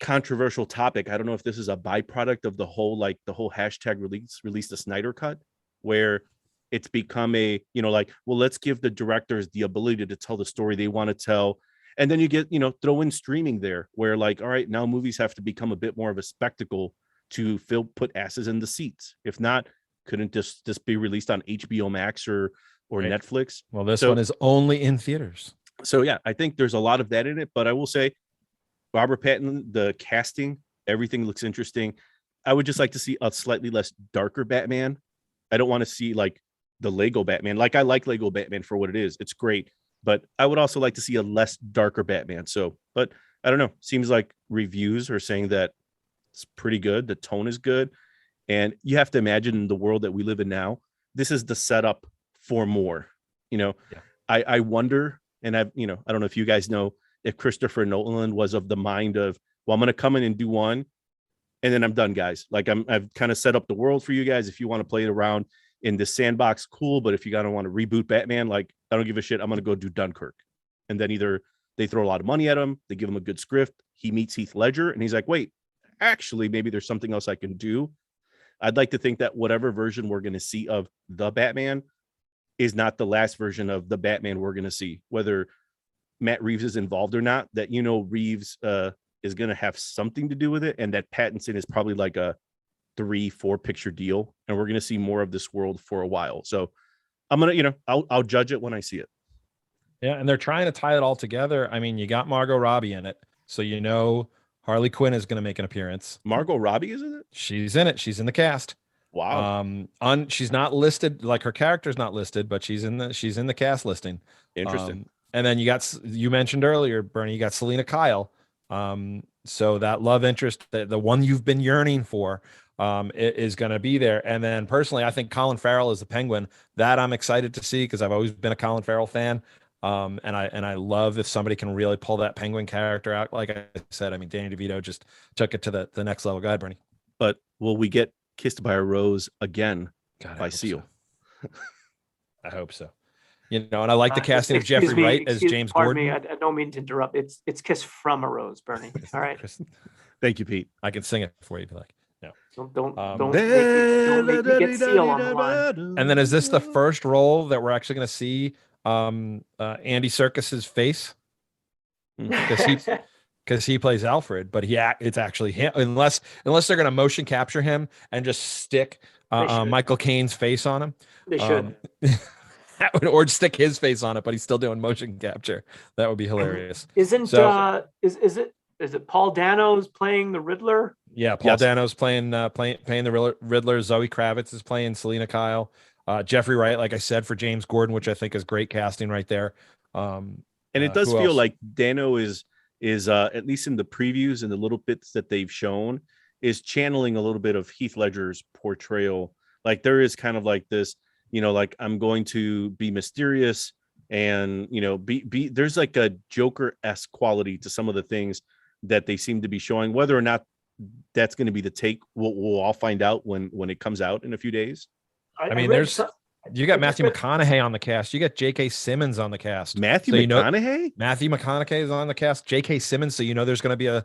controversial topic. I don't know if this is a byproduct of the whole hashtag release the Snyder cut, where it's become well, let's give the directors the ability to tell the story they want to tell. And then you get, throw in streaming there, where like, all right, now movies have to become a bit more of a spectacle to put asses in the seats. If not, couldn't this be released on HBO Max or right. Netflix? Well, this one is only in theaters. So yeah, I think there's a lot of that in it, but I will say Robert Pattinson, the casting, everything looks interesting. I would just like to see a slightly less darker Batman. I don't want to see like the Lego Batman. Like, I like Lego Batman for what it is. It's great, but I would also like to see a less darker Batman. So, but I don't know. Seems like reviews are saying that it's pretty good. The tone is good. And you have to imagine, in the world that we live in now, this is the setup for more, Yeah. I wonder, and I don't know if you guys know, if Christopher Nolan was of the mind of, well, I'm going to come in and do one, and then I'm done, guys. Like, I've kind of set up the world for you guys. If you want to play it around in this sandbox, cool. But if you gotta want to reboot Batman, like, I don't give a shit. I'm going to go do Dunkirk. And then either they throw a lot of money at him, they give him a good script. He meets Heath Ledger and he's like, wait, actually, maybe there's something else I can do. I'd like to think that whatever version we're going to see of the Batman is not the last version of the Batman we're going to see, whether Matt Reeves is involved or not, that, Reeves is going to have something to do with it. And that Pattinson is probably like a 3-4 picture deal. And we're going to see more of this world for a while. So I'm going to, I'll judge it when I see it. Yeah. And they're trying to tie it all together. I mean, you got Margot Robbie in it. So, Harley Quinn is going to make an appearance. Margot Robbie is in it? She's in it. She's in the cast. Wow. She's not listed, like her character's not listed, but she's in the cast listing. Interesting. And then you mentioned earlier, Bernie, you got Selena Kyle. So that love interest, the one you've been yearning for, is going to be there. And then personally, I think Colin Farrell is the Penguin. That I'm excited to see, because I've always been a Colin Farrell fan. And I love if somebody can really pull that Penguin character out. Like I said, I mean, Danny DeVito just took it to the next level. Go ahead, Bernie. But will we get Kissed by a Rose again by Seal? So. I hope so. And I like the casting of Jeffrey Wright as James Gordon. I don't mean to interrupt. It's Kiss from a Rose, Bernie. All right. Thank you, Pete. I can sing it for you if you like. No. Don't make me get Seal on the line. And then, is this the first role that we're actually going to see Andy Serkis's face? Because he plays Alfred, but it's actually him. Unless they're going to motion capture him and just stick Michael Caine's face on him. They should. Or stick his face on it, but he's still doing motion capture. That would be hilarious. Is it Paul Dano's playing the Riddler? Yeah, Paul Dano's playing the Riddler. Zoe Kravitz is playing Selena Kyle. Jeffrey Wright, like I said, for James Gordon, which I think is great casting right there. And it does Who feel else? like Dano is at least in the previews and the little bits that they've shown, is channeling a little bit of Heath Ledger's portrayal. Like there is kind of like this, like I'm going to be mysterious and be there's like a Joker-esque quality to some of the things that they seem to be showing. Whether or not that's going to be the take, we'll all find out when it comes out in a few days. I mean, you got Matthew McConaughey on the cast. You got J.K. Simmons on the cast. Matthew McConaughey? Matthew McConaughey is on the cast. J.K. Simmons. So there's going to be a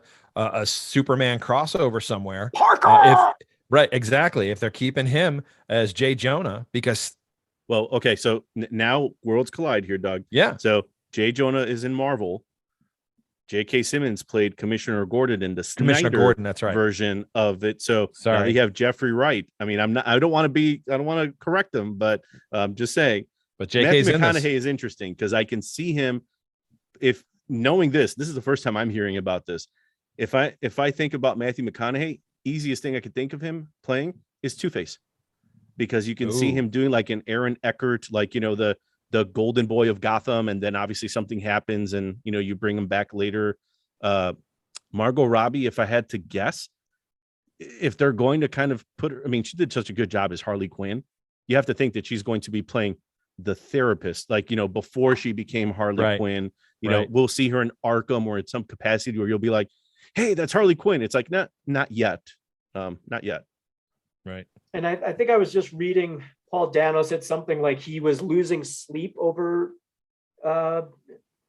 Superman crossover somewhere. Parker. Right, exactly. If they're keeping him as J. Jonah, because okay, so now worlds collide here, Doug. Yeah. So J. Jonah is in Marvel. J.K. Simmons played Commissioner Gordon in the Snyder that's right. version of it. So Sorry. you have Jeffrey Wright. I mean, I don't want to correct him, but just saying. But J.K.'s Matthew in this. McConaughey is interesting because I can see him. If knowing this is the first time I'm hearing about this. If I think about Matthew McConaughey, easiest thing I could think of him playing is Two-Face, because you can see him doing like an Aaron Eckhart, like the golden boy of Gotham, and then obviously something happens and you bring him back later. Margot Robbie, if I had to guess, if they're going to kind of put her, I mean, she did such a good job as Harley Quinn. You have to think that she's going to be playing the therapist, like before she became Harley Quinn. We'll see her in Arkham or in some capacity where you'll be like, hey, that's Harley Quinn. It's like not yet. Not yet. Right. And I think I was just reading, Paul Dano said something like he was losing sleep over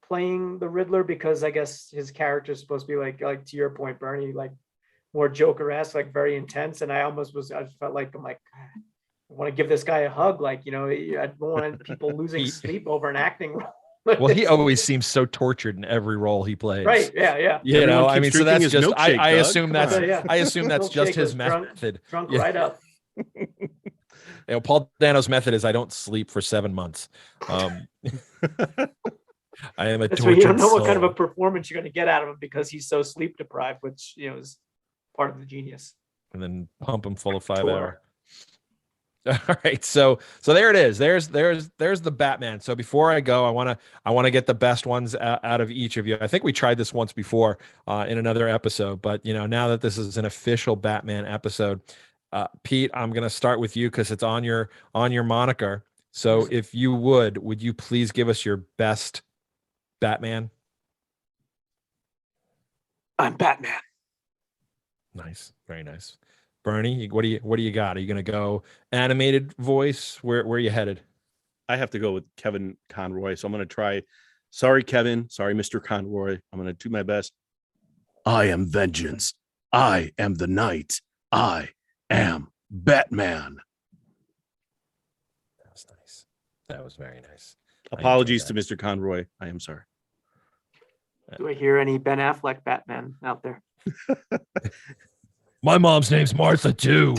playing the Riddler, because I guess his character is supposed to be like to your point, Bernie, like more Joker-esque, like very intense. And I felt like I want to give this guy a hug. Like, I don't want people losing sleep over an acting role. Well, he always seems so tortured in every role he plays. Right. Yeah. I mean, so that's just, milkshake, I assume that's, I assume that's just his method. Drunk right up. Paul Dano's method is I don't sleep for 7 months. I am a That's tortured where you don't know soul. what kind of a performance you're going to get out of him because he's so sleep deprived, which is part of the genius. And then pump him full of 5 Tour. hour. All right, so there it is. There's the Batman. So before I go, I want to get the best ones out of each of you. I think we tried this once before in another episode, but now that this is an official Batman episode, Pete, I'm gonna start with you because it's on your moniker. So if you would you please give us your best Batman? I'm Batman. Nice, very nice. Bernie, what do you got? Are you gonna go animated voice? Where are you headed? I have to go with Kevin Conroy, so I'm gonna try. Sorry, Kevin. Sorry, Mr. Conroy. I'm gonna do my best. I am vengeance. I am the night. I am Batman. That was nice. That was very nice. Apologies to Mr. Conroy. I am sorry. Do I hear any Ben Affleck Batman out there? My mom's name's Martha too.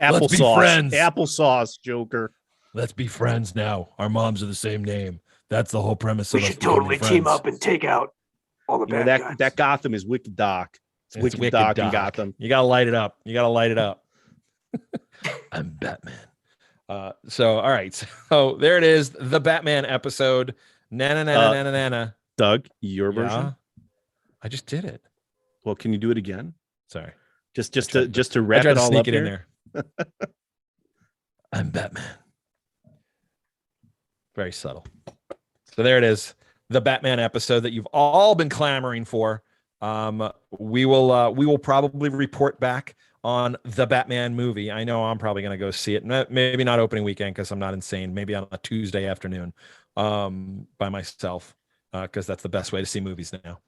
Let's be friends. Applesauce, Joker. Let's be friends now. Our moms are the same name. That's the whole premise of We us should becoming totally team friends. up and take out all the bad guys. That Gotham is wicked dark. It's wicked dark in Gotham. You gotta light it up. I'm Batman. So all right. So there it is. The Batman episode. Nana. Doug, your version. I just did it. Well, can you do it again? Sorry. Just to wrap it all sneak up it in here. there. I'm Batman. Very subtle. So there it is. The Batman episode that you've all been clamoring for. We will probably report back on the Batman movie. I know I'm probably going to go see it. Maybe not opening weekend because I'm not insane. Maybe on a Tuesday afternoon by myself because that's the best way to see movies now.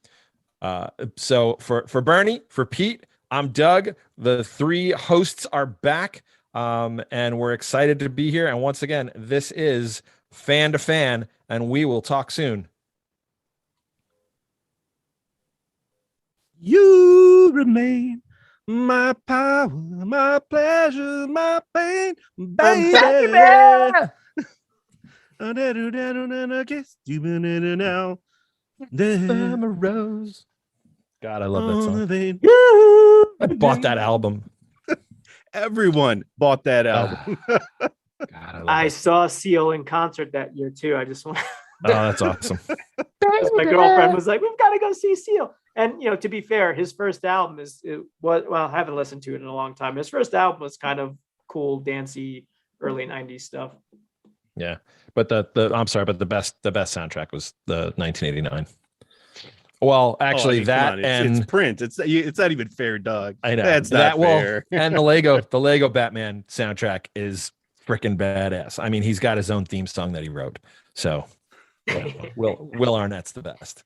So for Bernie, for Pete, I'm Doug. The three hosts are back, and we're excited to be here. And once again, this is Fan to Fan, and we will talk soon. You remain my power, my pleasure, my pain, baby. I guess you now. I'm a rose. God, I love that song. I bought that album. Everyone bought that album. God, I saw Seal in concert that year too. I just want Oh, that's awesome. My girlfriend was like, "We've got to go see Seal." And to be fair, his first album I haven't listened to it in a long time. His first album was kind of cool, dancey, early '90s stuff. Yeah, but I'm sorry, but the best soundtrack was the 1989. Well, actually, it's print. It's not even fair, Doug. I know that's not fair. And the Lego Batman soundtrack is freaking badass. I mean, he's got his own theme song that he wrote. So, Will Arnett's the best.